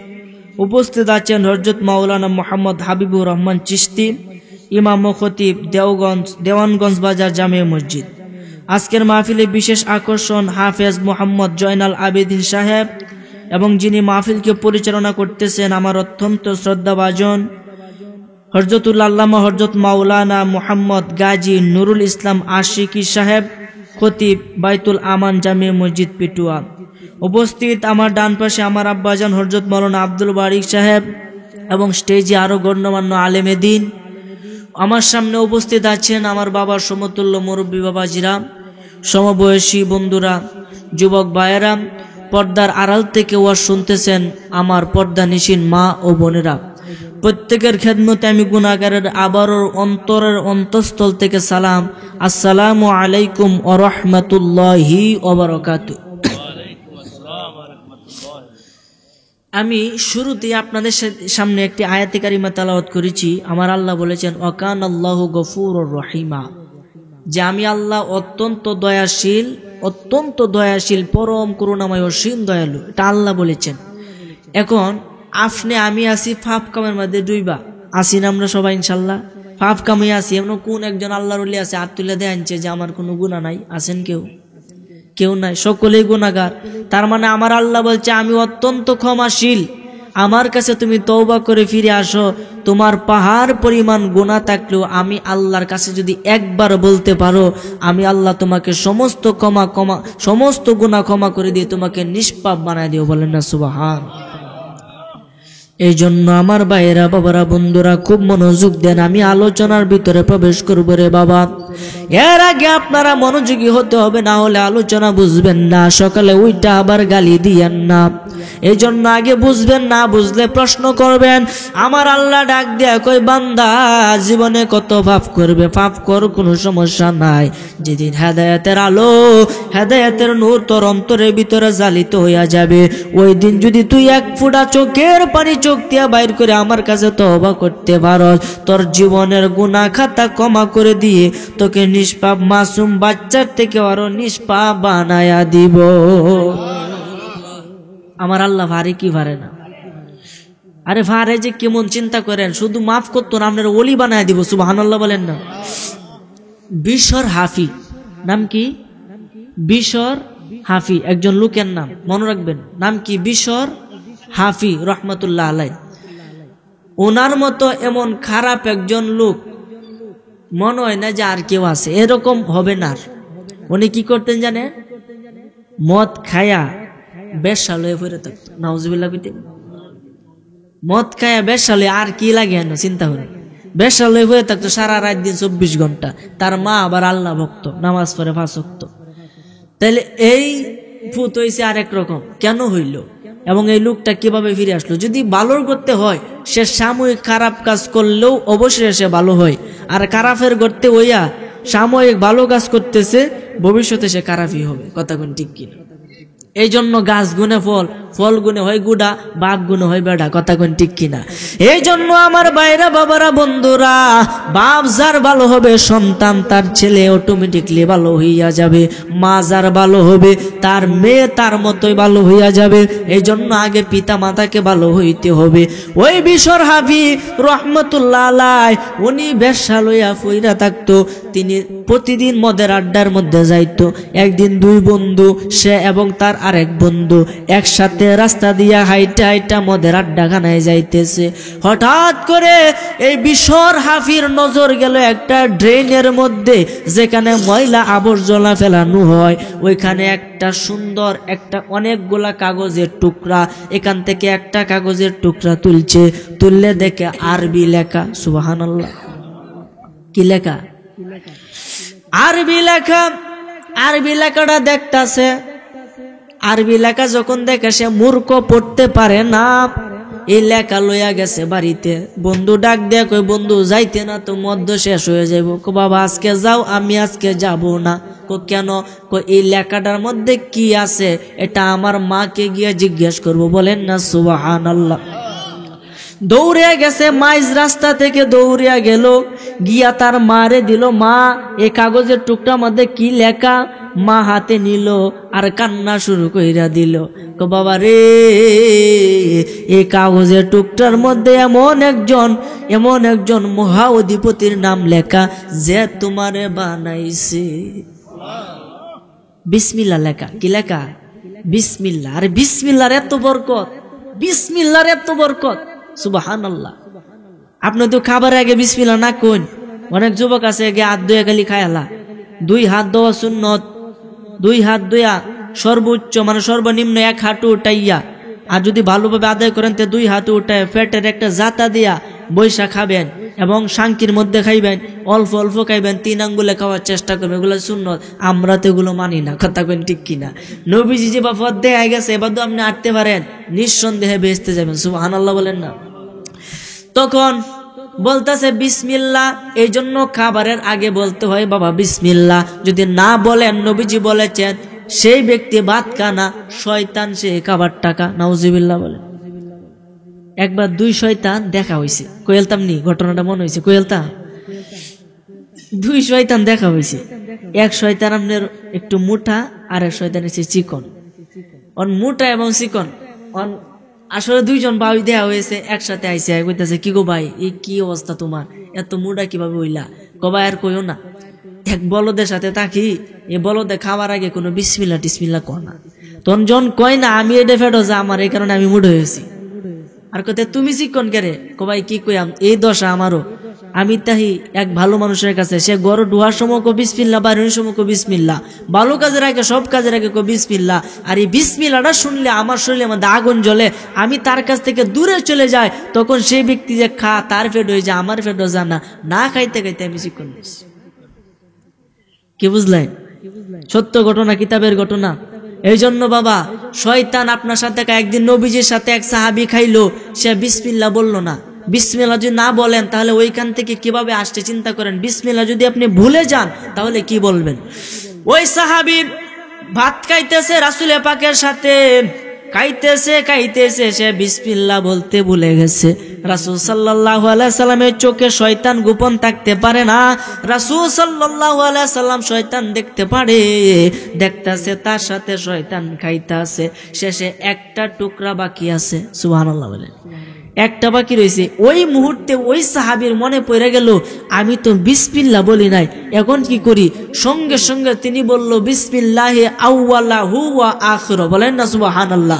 উপস্থিত আছেন হযরত মাওলানা মোহাম্মদ হাবিবুর রহমান চিশতি, ইমাম ও খতিব, দেওয়ানগঞ্জ বাজার জামিয়া মসজিদ। আজকের মাহফিলে বিশেষ আকর্ষণ হাফেজ মোহাম্মদ জয়নাল আবেদিন সাহেব, এবং যিনি মাহফিলকে পরিচালনা করতেছেন আমার অত্যন্ত শ্রদ্ধাভাজন হযরতুল আল্লামা হযরত মাওলানা মোহাম্মদ গাজী নুরুল ইসলাম আশিকি সাহেব, খতিব, বাইতুল আমান জামিয়া মসজিদ পিটুয়া। উপস্থিত আমার ডান পাশে আমার আব্বাজান হযরত মাওলানা আব্দুল বারিক সাহেব, এবং স্টেজে আরো গণ্যমান্য আলেমে দ্বীন। আমার সামনে উপস্থিত আছেন আমার বাবার সমতুল্য মুরব্বী বাবাজিরা, সমবয়সী বন্ধুরা, যুবক ভাইয়েরা, পর্দার আড়াল থেকে ওয়াজ শুনতেছেন আমার পর্দা নিশিন মা ও বোনেরা। প্রত্যেকের খেদমতে আমি গুনাহগারের আবারও অন্তরের অন্তঃস্থল থেকে সালাম, আসসালামু আলাইকুম ওয়া রাহমাতুল্লাহি ওয়া বারাকাতুহু। আমি শুরুতে আপনাদের সামনে একটি আয়াতে কারিমা তেলাওয়াত করেছি। আমার আল্লাহ বলেছেন ওয়াকানাল্লাহু গফুরুর রহিমা, যে আমি আল্লাহ অত্যন্ত দয়াশীল, পরম করুণাময়, অসীম দয়ালু। এটা আল্লাহ বলেছেন। এখন আপনি আমি আসি ফাপ কামের মধ্যে ডুইবা আসি না আমরা সবাই ইনশাল্লাহ ফাপ কামে আসি। এমন কোন একজন আল্লাহর ওলি আছে হাত তুলে দেয় আনছে যে আমার কোনো গুনাহ নাই? আছেন কেউ নাই, সকলেই গুনাহগার। তার মানে আমার আল্লাহ বলছে আমি অত্যন্ত ক্ষমাশীল, আমার কাছে তুমি তওবা করে ফিরে আসো। তোমার পাহাড় পরিমাণ গুনাহ থাকলেও আমি আল্লাহর কাছে যদি একবার বলতে পারো, আমি আল্লাহ তোমাকে সমস্ত গুনাহ ক্ষমা করে দিয়ে তোমাকে নিষ্পাপ বানায় দিও। বলেন না সুবহান। এই জন্য আমার ভাইয়েরা, বাবারা, বন্ধুরা খুব মনোযোগ দেন। আমি আলোচনার ভিতরে প্রবেশ করব রে বাবা। এর আগে আপনারা মনোযোগী হতে হবে, না হলে আলোচনা বুঝবেন না। সকালে উইটা আবার গালি দিয়েন না। এই জন্য আগে বুঝবেন, না বুঝলে প্রশ্ন করবেন। আমার আল্লাহ ডাক দেয়া কই, বান্দা জীবনে কত পাপ করবে, পাপ কর, কোনো সমস্যা নাই। যেদিন হেদায়েতের আলো, হেদায়েতের নূর তোর অন্তরের ভিতরে জ্বালিত হইয়া যাবে, ওই দিন যদি তুই এক ফোঁটা চোখের পানি চোখ দিয়া বাইর করে আমার কাছে তওবা করতে পারস, তোর জীবনের গুনাহ খাতা ক্ষমা করে দিয়ে তোকে নিষ্পাপ মাসুম বাচ্চার থেকে আরো নিষ্পাপ বানায়া দিব। আমার আল্লাহ ভারে কি ভারে না? আরে ভারে যে কেমন চিন্তা করেন, শুধু মাফ করতো না, আপনার ওলি বানায় দিব। সুবহানাল্লাহ বলেন না। বিশর হাফি, নাম কি? বিশর হাফি একজন লোকের নাম, মনে রাখবেন। নাম কি? বিশর হাফি রহমাতুল্লাহ আলাই। ওনার মতো এমন খারাপ একজন লোক মনে হয় না যে আর কেউ আছে। এরকম হবে না। উনি কি করতেন জানে? মদ খায়া বেশা লয়ে ফিরে থাকতো। নাউজুবিল্লাহ। মদ খায়া বেশালে আর কি লাগে না চিন্তা করে, বেশালে হয়ে থাকতো সারা রাত দিন 24 ঘন্টা। তার মা আবার আল্লাহ ভক্ত, নামাজ পড়ে 5 ওয়াক্ত। তাহলে এই ভূত হইছে আরেক রকম, কেন হইল এবং এই লোকটা কিভাবে ফিরে আসলো? যদি ভালো করতে হয় সে সাময়িক খারাপ কাজ করলেও অবশ্যই সে ভালো হয়, আর খারাপের করতে হইয়া সাময়িক ভালো কাজ করতেছে, ভবিষ্যতে সে খারাপই হবে। কথা কোন ঠিক কিনা? এই জন্য গাছ গুনে ফল, ফল গুনে হয় গুড়া, বাপ গুনে হয় বেড়া। কথা কোন ঠিক কিনা? এই জন্য আমার ভাইরা, বাবারা, বন্ধুরা, বাপ যার ভালো হবে সন্তান তার ছেলে অটোমেটিকলি ভালো হইয়া যাবে, মা যার ভালো হবে তার মেয়ে তার মতোই ভালো হইয়া যাবে। এই জন্য আগে পিতা মাতাকে ভালো হইতে হবে। ওই বিশর হাফি রহমতুল্লাহ আলাই উনি ব্যবসা লইয়া ফইরা থাকতো, তিনি প্রতিদিন মদের আড্ডার মধ্যে যাইতো। একদিন 2 বন্ধু, সে এবং তার আরেক বন্ধু একসাথে রাস্তা দিয়া হাইটা হাইটা মদের আড্ডাখানায় যাইতেছে। হঠাৎ করে এই বিশর হাফির নজর গেল একটা ড্রেনের মধ্যে, যেখানে ময়লা আবর্জনা ফেলানো হয়। ওইখানে একটা সুন্দর একটা অনেকগুলা কাগজের টুকরা, এখান থেকে একটা কাগজের টুকরা তুলছে, তুললে দেখে আরবি লেখা। সুবহানাল্লাহ। কি লেখা? আরবি লেখা। আরবি লেখাটা দেখতাছে। আরবি লেখা যখন দেখে সে মূর্খ, পড়তে পারে না, এই লেখা লইয়া গেছে বাড়িতে। বন্ধু ডাক দেয়া কই, বন্ধু যাইতে না তো মদ্য শেষ হয়ে যাইব। কো বাবা আজকে যাও, আমি আজকে যাব না। কো কেন? কো এই লেখাটার মধ্যে কি আছে এটা আমার মাকে গিয়ে জিজ্ঞেস করব। বলেন না সুবহানাল্লাহ। দৌড়িয়া গেছে, মাইজ রাস্তা থেকে দৌড়িয়া গেল, গিয়া তার মারে দিল, মা এই কাগজের টুকটার মধ্যে কি লেখা? মা হাতে নিল আর কান্না শুরু কইরা দিল। কো বাবা রে, এই কাগজের টুকটার মধ্যে এমন একজন মহা অধিপতির নাম লেখা, যে তোমারে বানাইছে। বিসমিল্লাহ লেখা। কি লেখা? বিসমিল্লাহ। আরে বিসমিল্লাহর এত বরকত, বিসমিল্লাহর এত বরকত। সুবহানাল্লাহ। আপনি তো খাবার আগে বিসমিল্লাহ না কোন। অনেক যুবক আছে আগে হাত ধুয়ে খালি খায়ালা। 2 হাত ধোয়া সুন্নত। 2 হাত ধোয়া সর্বোচ্চ মানে সর্বনিম্ন 1 হাঁটু উঠাইয়া, আর যদি ভালোভাবে আদায় করেন তো 2 হাঁটু উঠায় পেটের একটা জাতা দিয়া বৈশা খাবেন এবং শাঙ্কির মধ্যে খাইবেন, অল্প অল্প খাইবেন, 3 আঙ্গুলে খাওয়ার চেষ্টা করবেন। এগুলো সুন্নত, আমরা তো এগুলো মানি না। কথা কেন ঠিক কিনা? নবীজি যে বা পথ দেখা গেছে, এবার তো আপনি হাঁটতে পারেন, নিঃসন্দেহে বেহেশতে যাবেন। সুবহানাল্লাহ বলেন না? তখন বলতেছে বিসমিল্লাহ। এই জন্য খাবারের আগে বলতে হয় বাবা বিসমিল্লাহ। যদি না বলেন, নবীজি বলেছেন সেই ব্যক্তি ভাত খানা, শয়তান সে খাবার টাকা। নাউজুবিল্লাহ বলেন। একবার 2 শয়তান দেখা হয়েছে, কইলতাম নি ঘটনাটা মনে হয়েছে, কইলতাম 2 শয়তান দেখা হয়েছে। এক শয়তান আপনার একটু মোটা, আর এক শয়তান হচ্ছে চিকন। মোটা এবং চিকন আসলে 2 জন ভাই দেয়া হয়েছে, একসাথে আইসে। কইতাছে কি গো ভাই, এই কি অবস্থা তোমার, এত মোটা কিভাবে হইলা? কবা আর কইও না, এক বলদের সাথে থাকি, এই বলদে খাওয়ার আগে কোনো বিসমিল্লাহ টিসমিল্লাহ কয় না। তখন জন কয় না আমি এটা ফেটো যা আমার, এই কারণে আমি মুড হয়েছি। আর কতে তুমি চিকন কেরে? কবাই কি কইয়াম, এই দশা আমারও। আমি তাহি এক ভালো মানুষের কাছে, সে গড় ডুহার সময় কো বিসমিল্লাহ, বাইরের সময় কো বিসমিল্লাহ, ভালো কাজের আগে সব কাজের আগে কো বিসমিল্লাহ। আর এই বিসমিল্লাহটা শুনলে আমার শরীরে মধ্যে আগুন জ্বলে, আমি তার কাছ থেকে দূরে চলে যাই। তখন সেই ব্যক্তি যে খা, তার পেট হয়ে যায়, আমার পেটও যায় না। না খাইতে খাইতে আমি চিকন হয়েছি। কি বুঝলেন? সত্য ঘটনা, কিতাবের ঘটনা। এই জন্য বাবা, শয়তান আপনার সাথে, একদিন নবীজির সাথে এক সাহাবী খাইলো, সে বিসমিল্লাহ বলল না। বিসমিল্লাহ যদি না বলেন তাহলে ওইখান থেকে কিভাবে আসতে চিন্তা করেন। বিসমিল্লাহ যদি আপনি ভুলে যান তাহলে কি বলবেন? ওই সাহাবী ভাত খাইতেছে রাসূল পাকের সাথে, খাইতেছে সে বিসমিল্লাহ বলতে ভুলে গেছে। রাসূল সাল্লাল্লাহু আলাইহি সাল্লামের চোখে শয়তান গোপন থাকতে পারে না। রাসূল সাল্লাল্লাহু আলাইহি সাল্লাম শয়তান দেখতে পারে, দেখতাছে তার সাথে শয়তান খাইতাছে। শেষে একটা টুকরা বাকি আছে। সুবহানাল্লাহ বলেন। একটা বাকি রয়েছে। ওই মুহূর্তে ওই সাহাবীর মনে পড়ে গেল, আমি তো বিসমিল্লাহ বলি নাই, এখন কি করি? সঙ্গে সঙ্গে তিনি বলল বিসমিল্লাহে আউয়ালাহু ওয়া আখিরা। বলেন না সুবহানাল্লাহ।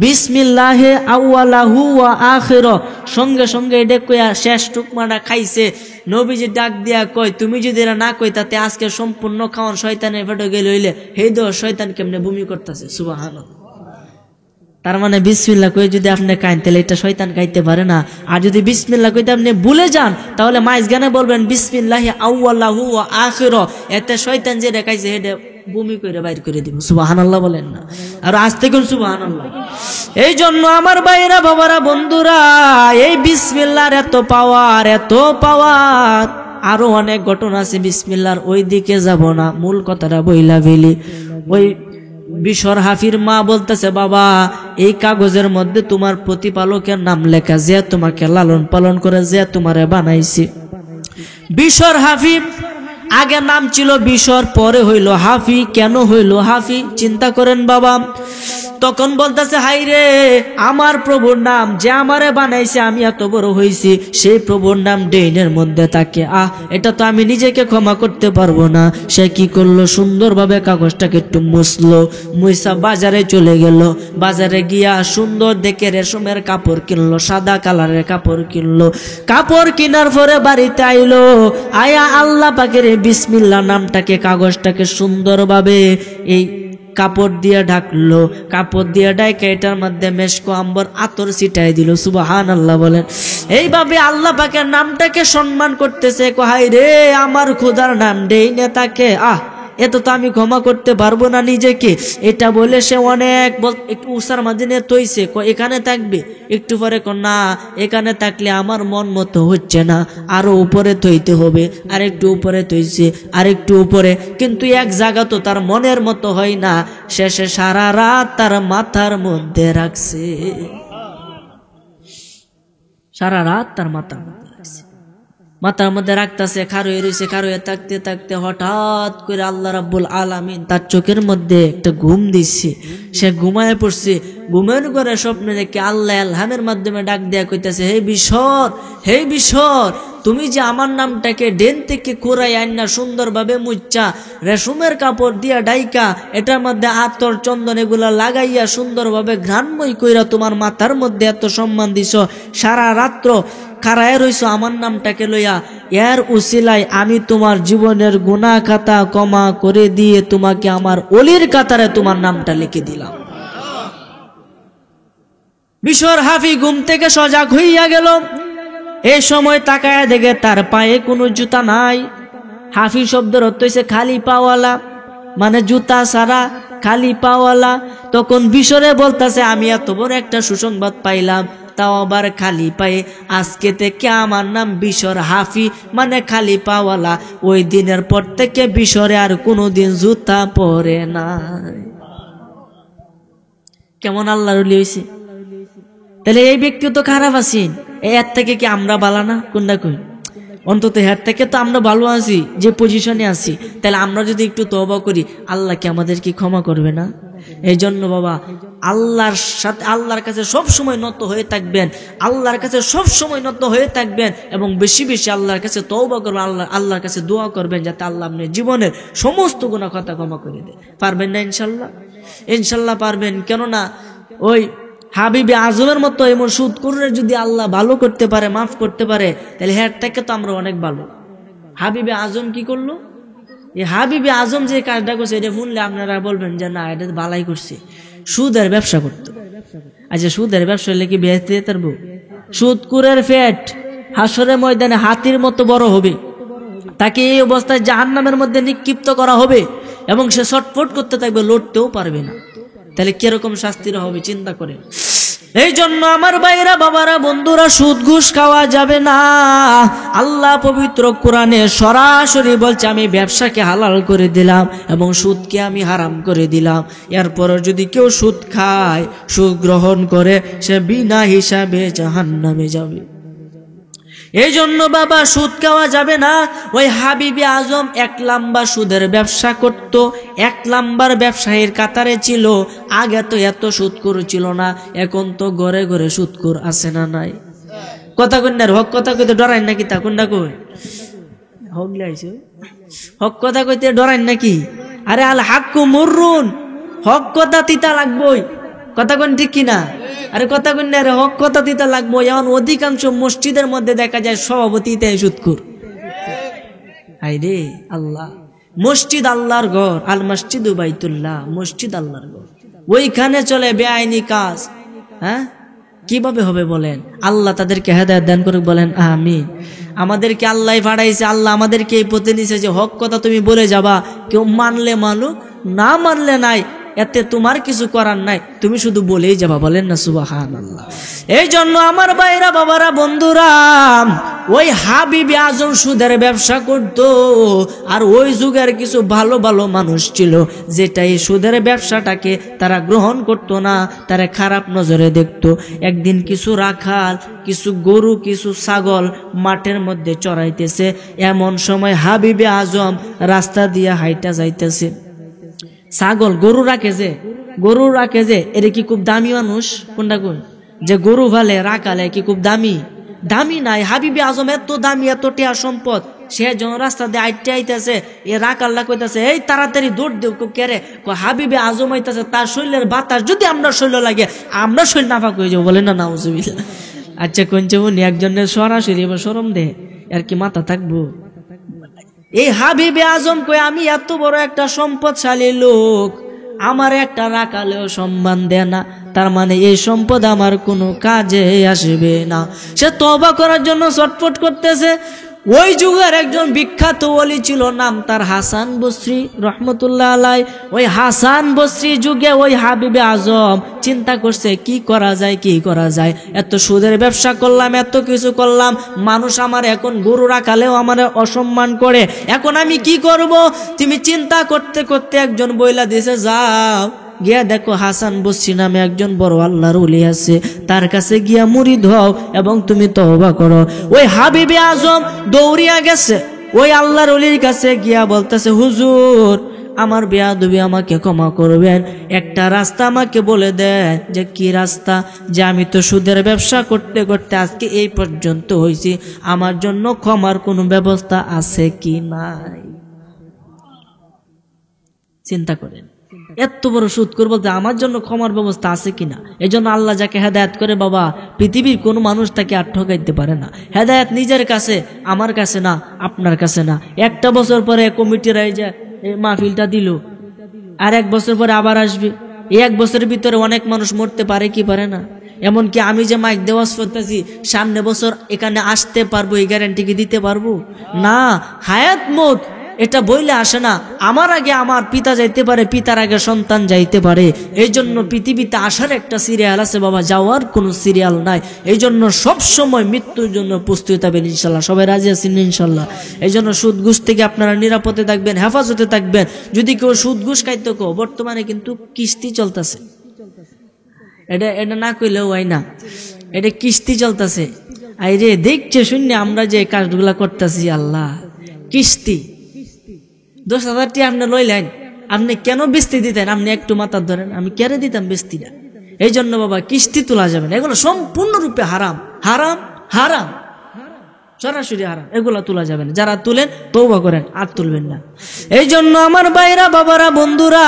বিসমিল্লাহে আউয়ালাহু ওয়া আখিরা। সঙ্গে সঙ্গে এটা কইয়া শেষ টুকমাটা খাইছে। নবীজি ডাক দিয়া কয়, তুমি যদি এরা না কই তাতে আজকে সম্পূর্ণ খাওয়ান শয়তানের পেটে গেলে হইলে, হেই দো শয়তান কেমনে বমি করতেছে। সুবহানাল্লাহ। তার মানে বিসমিল্লাহ কই যদি আপনি কাইন তাহলে এটা শয়তান খাইতে পারে না। আর যদি বিসমিল্লাহ কইতে আপনি ভুলে যান তাহলে মাইজগানে বলবেন বিসমিল্লাহি আউয়ালাহু ওয়া আখিরু, এতে শয়তান যে দেখাইছে হেডে বমি করে বাইর করে দিব। সুবহানাল্লাহ বলেন না, আর আজ থেকে সুবহানাল্লাহ। এই জন্য আমার ভাইরা বাবারা বন্ধুরা, এই বিসমিল্লাহর এত পাওয়ার, এত পাওয়ার। আরো অনেক ঘটনা আছে বিসমিল্লাহর, ওই দিকে যাব না, মূল কথাটা বইলা ফেলি। ওই বিশর হাফির মা বলতেছে, বাবা এই কাগজের মধ্যে তোমার প্রতিপালকের নাম লেখা, যে তোমাকে লালন পালন করে, যে তোমারে বানাইছে। বিশর হাফি, আগে নাম ছিল বিশর, পরে হইল হাফি। কেন হইল হাফি চিন্তা করেন বাবা। তখন বলতেছে, হাই রে, আমার প্রভুর নাম, যে আমারে বানাইছে, আমি এত বড় হইছি, সেই প্রভুর নাম ডেইনের মধ্যে থাকে। এটা তো আমি নিজেকে ক্ষমা করতে পারবো না। সে কি করলো, সুন্দরভাবে কাগজটাকে একটু মুছলো, মুইসা বাজারে চলে গেল। বাজারে গিয়া সুন্দর দেখে রেশমের কাপড় কিনলো, সাদা কালারের কাপড় কিনলো। কাপড় কেনার পরে বাড়িতে আইলো, আয়া আল্লাহ পাকের বিসমিল্লাহ নামটাকে, কাগজটাকে সুন্দরভাবে এই কাপড় দিয়ে ঢাকলো। কাপড় দিয়ে ঢাকা এটার মধ্যে মেশকো আম্বর আতর ছিটাই দিল। সুবহানাল্লাহ বলেন। এইভাবে আল্লাহ পাকের নামটাকে সম্মান করতেছে। হাই রে, আমার খোদার নাম দেই না তাকে, এত তো আমি ক্ষমা করতে পারবো না নিজেকে। এটা বলে সে অনেক একটু উষার মাঝে নিয়ে তৈছে, এখানে থাকবে। একটু পরে না, এখানে থাকলে আমার মন মতো হচ্ছে না, আরো উপরে তৈতে হবে। আর একটু উপরে তৈছে, আর একটু উপরে, কিন্তু এক জায়গা তো তার মনের মতো হয় না। শেষে সারা রাত তার মাথার মধ্যে রাখছে, সারা রাত তার মাথার মধ্যে রাখছে, মাথার মধ্যে রাখতেছে, খারুয়ে রয়েছে। খারুয়ে থাকতে থাকতে হঠাৎ করে আল্লাহ রাব্বুল আলামিন তার চোখের মধ্যে একটা ঘুম দিচ্ছে। সে ঘুমায় পড়ছে। ঘুমের করে স্বপ্নে দেখে আল্লাহ আলহামের মাধ্যমে ডাক দেয়া কইতেছে, হে বিশর, হে বিশর, তুমি যে আমার নামটাকে ডেন থেকে কোরাই আইনা সুন্দরভাবে মুচ্চা রেশমের কাপড় দিয়া ডাইকা এটার মধ্যে আতর চন্দন এগুলা লাগাইয়া সুন্দরভাবে ঘ্রাণময় কইরা তোমার মাথার মধ্যে এত সম্মান দিছ, সারা রাত্র কারায় রইছ আমার নামটাকে লইয়া, এর উসিলায় আমি তোমার জীবনের গুনাহ খাতা ক্ষমা করে দিয়ে তোমাকে আমার ওলির কাতারে তোমার নামটা লিখে দিলাম। বিশর হাফি ঘুম থেকে সজাগ হইয়া গেল। এই সময় তাকায় দেখে তার পায়ে কোনো জুতা নাই। হাফি শব্দের অর্থ হইছে খালি পাওয়ালা, মানে জুতা ছাড়া খালি পাওয়ালা। তখন বিশরে বলতেছে, আমি এত বড় একটা সুসংবাদ পাইলাম, তাও আবার খালি পায়ে। আজকে থেকে আমার নাম বিশর হাফি, মানে খালি পাওয়ালা। ওই দিনের পর থেকে বিশরে আর কোনোদিন জুতা পরে নাই। কেমন আল্লাহর ওলি হইছে। তাহলে এই ব্যক্তি তো খারাপ আছেন, এর থেকে কি আমরা ভালো না? কোনটা কই? অন্তত এর থেকে তো আমরা ভালো আছি, যে পজিশনে আছি। তাহলে আমরা যদি একটু তওবা করি, আল্লাহ কি আমাদের কি ক্ষমা করবে না? এই জন্য বাবা, আল্লাহর সাথে, আল্লাহর কাছে সব সময় নত হয়ে থাকবেন, আল্লাহর কাছে সব সময় নত হয়ে থাকবেন, এবং বেশি বেশি আল্লাহর কাছে তওবা করবেন, আল্লাহর কাছে দোয়া করবেন যাতে আল্লাহ আপনার জীবনের সমস্ত গুনাহ খাতা ক্ষমা করে দেয়। পারবেন না ইনশাল্লাহ? ইনশাল্লাহ পারবেন। কেননা ওই হাবিবে আজমের মতো এমন সুদখোরের যদি আল্লাহ ভালো করতে পারে, মাফ করতে পারে, তাহলে হ্যাঁ থেকে তো আমরা অনেক ভালো। হাবিবে আজম কি করলো? এই হাবিবে আজম যে কাজটা করছে, এটা শুনলে আপনারা বলবেন যে না, এটা ভালাই করছে। সুদের ব্যবসা করতো। আচ্ছা, সুদের ব্যবসা হলে কি বেহেশতে যেতে পারবো? সুদখোরের পেট হাসরের ময়দানে হাতির মতো বড় হবে, তাকে এই অবস্থায় জাহান্নামের মধ্যে নিক্ষিপ্ত করা হবে, এবং সে ছটফট করতে থাকবে, লড়তেও পারবে না। তাহলে কিরকম শাস্তিরা হবে চিন্তা করে। এই জন্য আমার ভাইরা বাবারা বন্ধুরা, সুদ ঘুষ খাওয়া যাবে না। আল্লাহ পবিত্র কোরআনে সরাসরি বলছে, আমি ব্যবসাকে হালাল করে দিলাম এবং সুদকে আমি হারাম করে দিলাম। এরপর যদি কেউ সুদ খায়, সুদ গ্রহণ করে, সে বিনা হিসাবে জাহান্নামে যাবে। এই জন্য বাবা, সুদ খাওয়া যাবে না। ওই হাবিবে আজম 1 নাম্বার সুদের ব্যবসা করত, 1 নাম্বার ব্যবসায়ীর কাতারে ছিল। আগে তো এত সুদখোর ছিল না, এখন তো ঘরে ঘরে সুদখোর আছে না নাই? কথা কন্যার হক কথা কইতে ডরাই নাকি? তা কোনটা কই হক লাইছে, হক কথা কইতে ডরাই নাকি? আরে আল হাক্কু মুররুন, হক কথা তিতা লাগবই। কথা কোন ঠিক কিনা? আরে কথা কোন না রে, হক কথা দিতে লাগবো। এখন অধিকাংশ মসজিদের মধ্যে দেখা যায় সভাপতিতে সুদখোর। হাই রে আল্লাহ, মসজিদ আল্লাহর ঘর, আল মসজিদু বাইতুল্লাহ, মসজিদ আল্লাহর ঘর, ওইখানে চলে বেআইনি কাজ। হ্যাঁ, কিভাবে হবে বলেন? আল্লাহ তাদেরকে হেদায়েত দান করুক, বলেন আমিন। আমাদেরকে আল্লাহ পাঠাইছে, আল্লাহ আমাদেরকে এই পথে নিছে যে হক কথা তুমি বলে যাবা, কেউ মানলে মানুক, না মানলে নাই, এতে তোমার কিছু করার নাই, তুমি শুধু বলেই যাবা, বলেন না সুবহানাল্লাহ। এই জন্য আমার ভাইরা, বাবারা, বন্ধুরা, ওই হাবিবে আজম সুদের ব্যবসা করত, আর ওই যুগের কিছু ভালো ভালো মানুষ ছিল যেটা এই সুদের ব্যবসাটাকে তারা গ্রহণ করতো না, তারা খারাপ নজরে দেখতো। একদিন কিছু রাখাল, কিছু গরু, কিছু ছাগল মাঠের মধ্যে চড়াইতেছে, এমন সময় হাবিবে আজম রাস্তা দিয়ে হাইটা যাইতেছে। ছাগল গরু রাখে যে এর কি খুব দামি মানুষ? কোনটা কোন? যে গরু ভালে রাখালে কি খুব দামি? দামি নাই। হাবিবে আজম এত দামি, এত টিয়া সম্পদ, সে যখন রাস্তা দিয়ে আইতে আইতেছে, এ রাখাল্লা কইতাছে এই তাড়াতাড়ি দৌড় দেব। কেরে? হাবিবে আজম হইতেছে, তার শরীরের বাতাস যদি আমরা শরীর লাগে, আমরা শরীর নাফাক হয়ে যাবো, বলে না নাউজুবিল্লাহ। আচ্ছা কোনছে উনি একজনের সরাসরি এবার শরম দে, আর কি মাথা থাকবো? এই হাবিবে আজম কই আমি এত বড় একটা সম্পদশালী লোক, আমার একটা রাখালেও সম্মান দেয় না, তার মানে এই সম্পদ আমার কোনো কাজে আসবে না। সে তওবা করার জন্য ছটফট করতেছে। ওই যুগের একজন বিখ্যাত ওলি ছিল, নাম তার হাসান বসরি রহমতুল্লাহ আলাই। ওই হাসান বসরি যুগে ওই হাবিবে আজম চিন্তা করছে কি করা যায়, এত সুদের ব্যবসা করলাম, এত কিছু করলাম, মানুষ আমার এখন গরু রাখালেও আমার অসম্মান করে, এখন আমি কি করব? তুমি চিন্তা করতে করতে একজন বইলা দিয়েছে, যাও গিয়া দেখো হাসান বসরি নামে একজন বড় আল্লাহর ওলি আছে, তার কাছে গিয়া মুরিদ হও এবং তুমি তওবা করো। ওই হাবিবে আজম দৌড়িয়া গেছে ওই আল্লাহর ওলির কাছে, গিয়া বলতেছে, হুজুর আমার বেয়াদবি, আমাকে ক্ষমা করবেন, একটা রাস্তা আমাকে বলে দেন। যে কি রাস্তা? যে আমি তো সুদের ব্যবসা করতে করতে আজকে এই পর্যন্ত হয়েছি, আমার জন্য ক্ষমার কোনো ব্যবস্থা আছে কি নাই? চিন্তা করেন, এত বড় সুদখোর বলতে আমার জন্য ক্ষমার ব্যবস্থা আছে কিনা? এই জন্য আল্লাহ যাকে হেদায়েত করে বাবা, পৃথিবীর কোনো মানুষ তাকে আর ঠকাইতে পারে না। হেদায়েত নিজের কাছে, আমার কাছে না, আপনার কাছে না। একটা বছর পরে কমিটিরা এই যে মাহফিলটা দিল, আর এক বছর পরে আবার আসবে। এই এক বছরের ভিতরে অনেক মানুষ মরতে পারে কি পারে না? এমনকি আমি যে মাইক দেওয়াজ করতেছি, সামনে বছর এখানে আসতে পারবো এই গ্যারান্টি কি দিতে পারবো? না। হায়াত মত এটা বইলে আসে না। আমার আগে আমার পিতা যাইতে পারে, পিতার আগে সন্তান যাইতে পারে। এই জন্য পৃথিবীতে আসার একটা সিরিয়াল আছে বাবা, যাওয়ার কোনো সিরিয়াল নাই। এই জন্য সবসময় মৃত্যুর জন্য প্রস্তুত হবেন ইনশাল্লাহ। সবাই রাজি আছেন ইনশাল্লাহ? এই জন্য সুদ ঘুষ থেকে আপনারা নিরাপদে থাকবেন, হেফাজতে থাকবেন। যদি কেউ সুদ ঘুষ খাইতে কো, বর্তমানে কিন্তু কিস্তি চলতেছে, এটা না কইলেও হয় না, এটা কিস্তি চলতেছে। আইরে দেখছে শূন্য আমরা যে কাজগুলা করতেছি, আল্লাহ কিস্তি 10,000 টাকা আপনি লইলেন, আপনি কেন বেস্তি দিতেন? আপনি একটু মাথা ধরেন, আমি কেন দিতাম বেস্তিটা? এই জন্য বাবা কিস্তি তোলা যাবে না, এগুলো সম্পূর্ণরূপে হারাম, হারাম, হারাম, সরাসরি হারাম, এগুলো তোলা যাবে না। যারা তুলেন তওবা করেন, আর তুলবেন না। এই জন্য আমার ভাইরা, বাবারা, বন্ধুরা,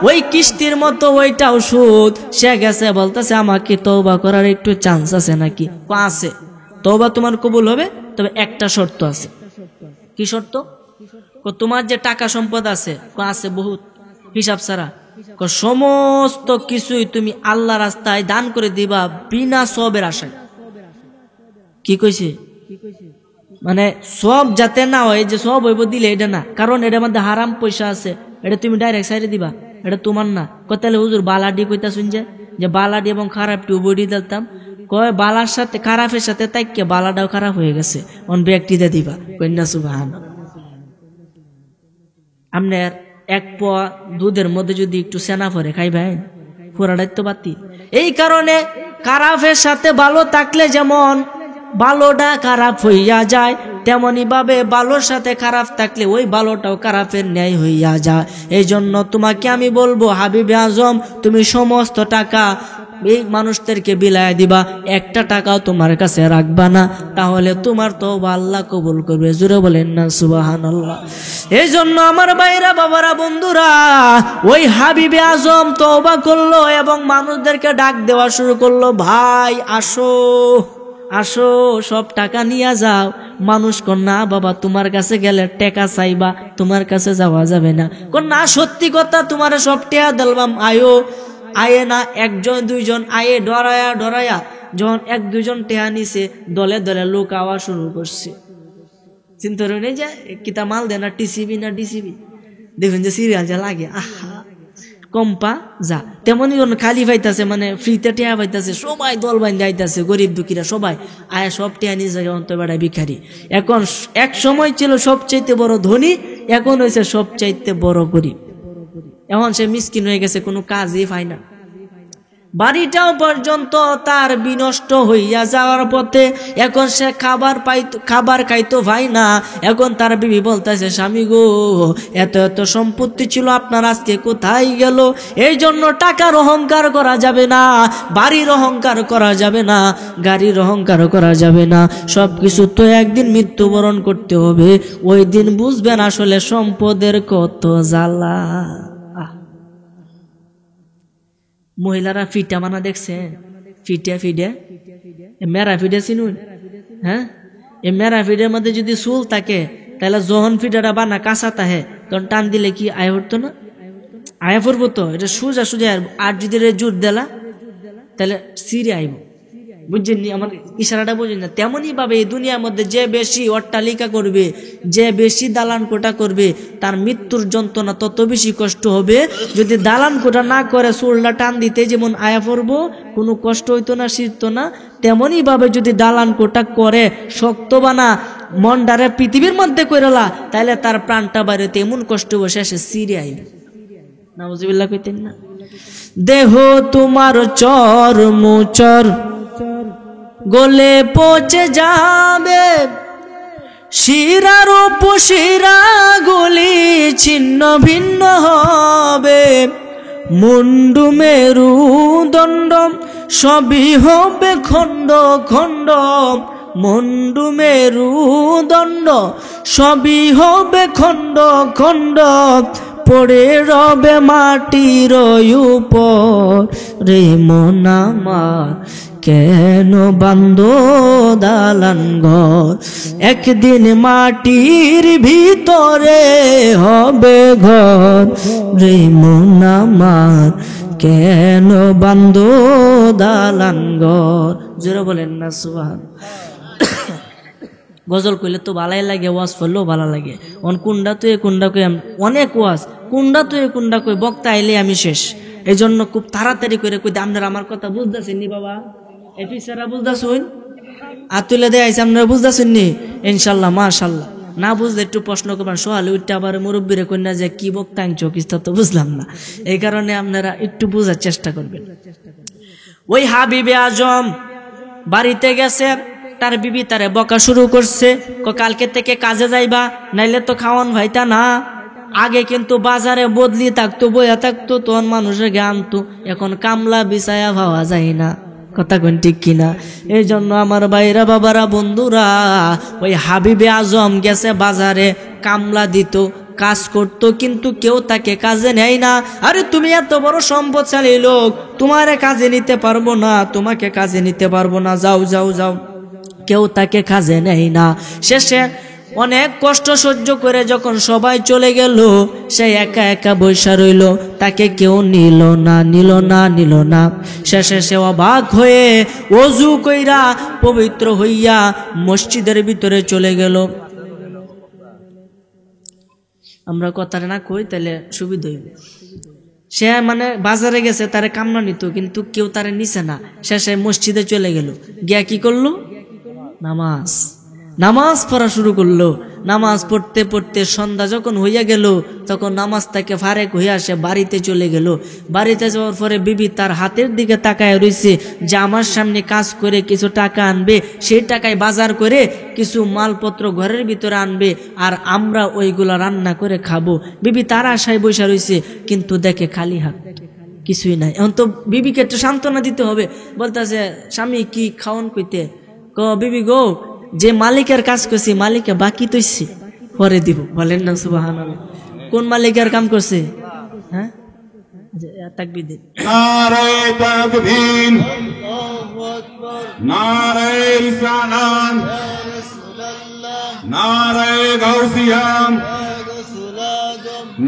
ওই কিস্তির মতো ওইটাও সুদ। সে গেছে বলতেছে আমাকে তওবা করার একটু চান্স আছে নাকি? আছে, তওবা তোমার কবুল হবে, তবে একটা শর্ত আছে। কি শর্ত? তোমার যে টাকা সম্পদ আছে, আছে বহুত, হিসাব ছাড়া, সমস্ত কিছুই তুমি আল্লাহ রাস্তায় দান করে দিবা বিনা সবের আশায়। কি কইছে? মানে সব যাতে না হয়, যে সব হইব দিলে এটা না, কারণ এটার মধ্যে হারাম পয়সা আছে, এটা তুমি ডাইরেক্ট সাইডে দিবা, এটা তোমার না। তাহলে হুজুর বালাডি কইতা শুনছে যে বালাডি এবং খারাপটি উবডি দিতাম, কয় বালার সাথে খারাপের সাথে তাইকে বালাটাও খারাপ হয়ে গেছে, অন ব্যক্তিতে দিবা। কন্যা সুবহানাল্লাহ। আপনার এক পোয়া দুধের মধ্যে যদি একটু সেনা পরে খাইবেন, পুরাটাই তো বাতি। এই কারণে খারাপের সাথে ভালো থাকলে যেমন ভালোটা খারাপ হইয়া যায়, তেমনি ভাবে ভালোর সাথে খারাপ থাকলে ওই ভালোটাও খারাপের ন্যায় হইয়া যায়। এই জন্য তোমাকে আমি বলবো, হাবিবে আজম, তুমি সমস্ত টাকা এই মানুষদেরকে বিলায় দিবা, একটা টাকাও তোমার কাছে রাখবা না, তাহলে তোমার তওবা আল্লাহ কবুল করবে। জোরে বলেন না সুবহানাল্লাহ। এই জন্য আমার ভাইরা, বাবারা, বন্ধুরা, ওই হাবিবে আজম তওবা করলো এবং মানুষদেরকে ডাক দেওয়া শুরু করলো, ভাই আসো আসো, সব টাকা নিয়ে যাও। মানুষ কর না বাবা, তোমার কাছে গেলে টাকা চাইবা, তোমার কাছে যাওয়া যাবে না। কোন না, সত্যি কথা, তোমার সব টাকা দিলাম, আয়ো আয়ে না, একজন দুইজন আয়ে ডরায়া ডরায়া যখন এক দুইজন টেহা নিছে, দলে দলে লোক আওয়া শুরু করছে। চিন্তা করে যে কিতা মাল দেয় না, টিসিবি না ডিসিবি, দেখুন যে সিরিয়াল যা লাগে, আহা কম্পা যা। তেমনি খালি পাইতাছে, মানে ফ্রিতে টেহা পাইতাছে, সবাই দল বাইন্দে আইতাছে, গরিব দুঃখীরা সবাই আয়া সব টেহা নিয়ে যায় অন্ত বেড়ায় ভিখারি। এখন এক সময় ছিল সবচাইতে বড় ধনী, এখন হয়েছে সবচাইতে বড় গরিব। এখন সে মিসকিন হয়ে গেছে, কোনো কাজই পায় না। বাড়িটাও পর্যন্ত তার বিনষ্ট হইয়া যাওয়ার পথে, এখন সে খাবার খাইতো ভাই না। এখন তার বিবি বলতেছে, স্বামী গো, এত এত সম্পত্তি ছিল আপনার, আজকে কোথায় গেল? এই জন্য টাকার অহংকার করা যাবে না, বাড়ির অহংকার করা যাবে না, গাড়ির অহংকার করা যাবে না। সবকিছু তো একদিন মৃত্যুবরণ করতে হবে, ওই দিন বুঝবেন আসলে সম্পদের কত জ্বালা। মহিলারা ফিটা মানা দেখছেন? ফিডে মেরা ফিডে চিনুন? হ্যাঁ, এই মেরা ফিডের মধ্যে যদি চুল থাকে, তাহলে যখন ফিডাটা বানা কাঁচা তাহে, তখন টান দিলে কি আয় পড়তো না? আয়া পড়বো তো, এটা সোজা সোজা। আর যদি জোর দিলা তাহলে সিরে আইব। বুঝছেন? আমার ইশারাটা বুঝেন না? তেমনই ভাবে এই দুনিয়ার মধ্যে যে বেশি অট্টালিকা করবে, যে বেশি দালান কোটা করবে, তার মৃত্যুর যন্ত্রণা তত বেশি কষ্ট হবে। যদি দালান কোটা না করে চুলটা টান দিতে যেমন আয়া পড়বো, কোনো কষ্ট হইতো না, শিরতো না, তেমনই ভাবে যদি দালান কোটা করে শক্ত বানা মনডারে পৃথিবীর মধ্যে কইরালা, তাহলে তার প্রাণটা বাড়িতে এমন কষ্ট বসে আসে সিরে আইবে। নাউজুবিল্লাহ কইতেন না? দেহ তোমার চর্মচর গলে পচে যাবে, শিরার উপশিরা গুলি ছিন্ন ভিন্ন হবে, মুন্ডু মেরু দণ্ড সবই হবে খণ্ড খণ্ড, মুন্ডু মেরু দণ্ড সবই হবে খণ্ড খণ্ড, পড়ে রবে মাটির উপর রে মন আমার, কেন বান্ধো দালান ঘর, একদিন মাটির ভিতরে হবে ঘর রে মন আমার, কেন বান্ধো দালান ঘর। জোরে বলেন না সুবহানাল্লাহ। গজল কইলে তো ভালাই লাগে, ওয়াজ করলেও ভালো লাগে। কুন্ডা তো এ কুন্ডা কই, অনেক ওয়াজ, কুন্ডা তো এ কুন্ডা কই, বক্তা আইলে আমি শেষ। এই জন্য খুব তাড়াতাড়ি করে কই, আপনারা আমার কথা বুঝতেছেন নি বাবা? এপিসারা বুঝতেছুন? আতুলে দেয় আপনারা বুঝতেছেন নি? ইনশাল্লাহ মাশাল্লাহ। না বুঝলে একটু প্রশ্ন করবেন, সোহালে উঠতে আবার মুরব্বীরে কন্যা যে কি বক্তা আনছো, কিস্তা তো বুঝলাম না। এই কারণে আপনারা একটু বোঝার চেষ্টা করবেন। ওই হাবিবে আজম বাড়িতে গেছে, তার বিবি তারে বকা শুরু করছে, কালকে থেকে কাজে যাইবা, নাইলে তো খাওয়ান ভাইতা না। আগে কিন্তু বাজারে বদলি থাকতো, বইয়া থাকতো, তখন মানুষের জ্ঞান তো, এখন কামলা বিছায়া ভাবা যায় না। কথা কোন ঠিক কিনা? এই জন্য আমার ভাইরা, বাবারা, বন্ধুরা, ওই হাবিবে আজম গেছে বাজারে, কামলা দিত, কাজ করত, কিন্তু কেউ তাকে কাজে নেয় না। আরে তুমি এত বড় সম্পদশালী লোক, তোমারে কাজে নিতে পারবো না, তোমাকে কাজে নিতে পারবো না, যাও যাও যাও। কেউ তাকে কাজে নেয় না। শেষে অনেক কষ্ট সহ্য করে যখন সবাই চলে গেল, সে একা একা বৈশা রইল, তাকে কেউ নিল না। শেষে সে অবাক হয়ে ওযু কইরা পবিত্র হইয়া মসজিদের ভিতরে চলে গেল। আমরা কথাটা না কই তাহলে সুবিধা হইবে। সে মানে বাজারে গেছে, তারে কামনা নিত, কিন্তু কেউ তারে নিছে না। শেষে মসজিদে চলে গেল, গিয়া কি করলো? নামাজ পড়া শুরু করলো। নামাজ পড়তে পড়তে সন্ধ্যা যখন হইয়া গেল, তখন নামাজ থেকে ফারেক হইয়া সে বাড়িতে চলে গেল। বাড়িতে যাওয়ার পরে বিবি তার হাতের দিকে তাকায় রইছে যে আমার সামনে কাজ করে কিছু টাকা আনবে, সেই টাকায় বাজার করে কিছু মালপত্র ঘরের ভিতরে আনবে, আর আমরা ওইগুলা রান্না করে খাবো। বিবি তার আশায় বসে রইছে, কিন্তু দেখে খালি হাত, কিছুই নাই। এখন তো বিবিকে একটু সান্ত্বনা দিতে হবে। বলতেছে, স্বামী কি খাওন কইতে? বিবি গো, যে মালিকের কাজ করছি, মালিকে বাকি তৈছি, পরে দিব। বলেন না সুবহানাল্লাহ। কোন মালিকের কাম করছে? হ্যাঁ, তাকবীর দিন। নারে তাকবীর, নারে রিসালাত, নারে গাউসিয়া,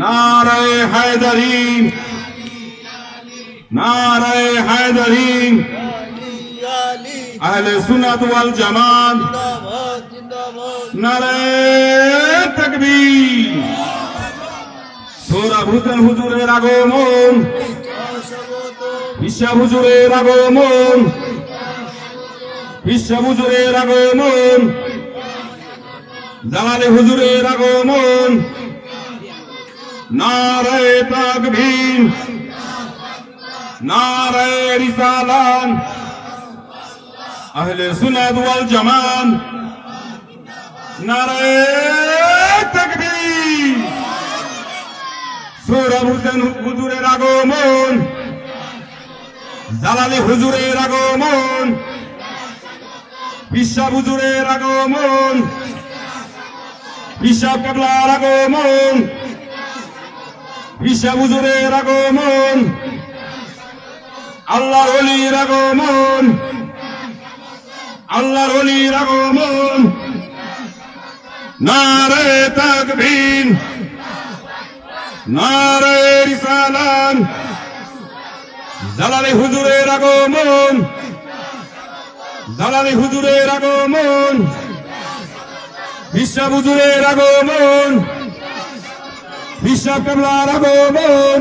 নারে হায়দারি, নারে হায়দারি আহলে সুন্নাত ওয়াল জামাত নারে তাকবীর সোহরাবুদ্দিন হুজুরের আগমন বিশ্ব হুজুরের আগমন বিশ্ব হুজুরের আগমন জালালি হুজুরের আগমন নারে তাকবীর নারে রিসালাত আহলে সুন্নাত ওয়াল জামাত নারে তাকবীর সোহরাবুদ্দিন হুজুরের আগমন জালালি হুজুরের আগমন বিশ্ব হুজুরের আগমন বিশ্ব কেবলার আগমন বিশ্ব হুজুরের আগমন আল্লাহর ওলির আগমন আল্লাহর ওলির আগমন নারে তাকবীর নারে রিসালাত জালালি হুজুরের আগমন জালালি হুজুরের আগমন বিশ্ব হুজুরের আগমন বিশ্ব কেবলার আগমন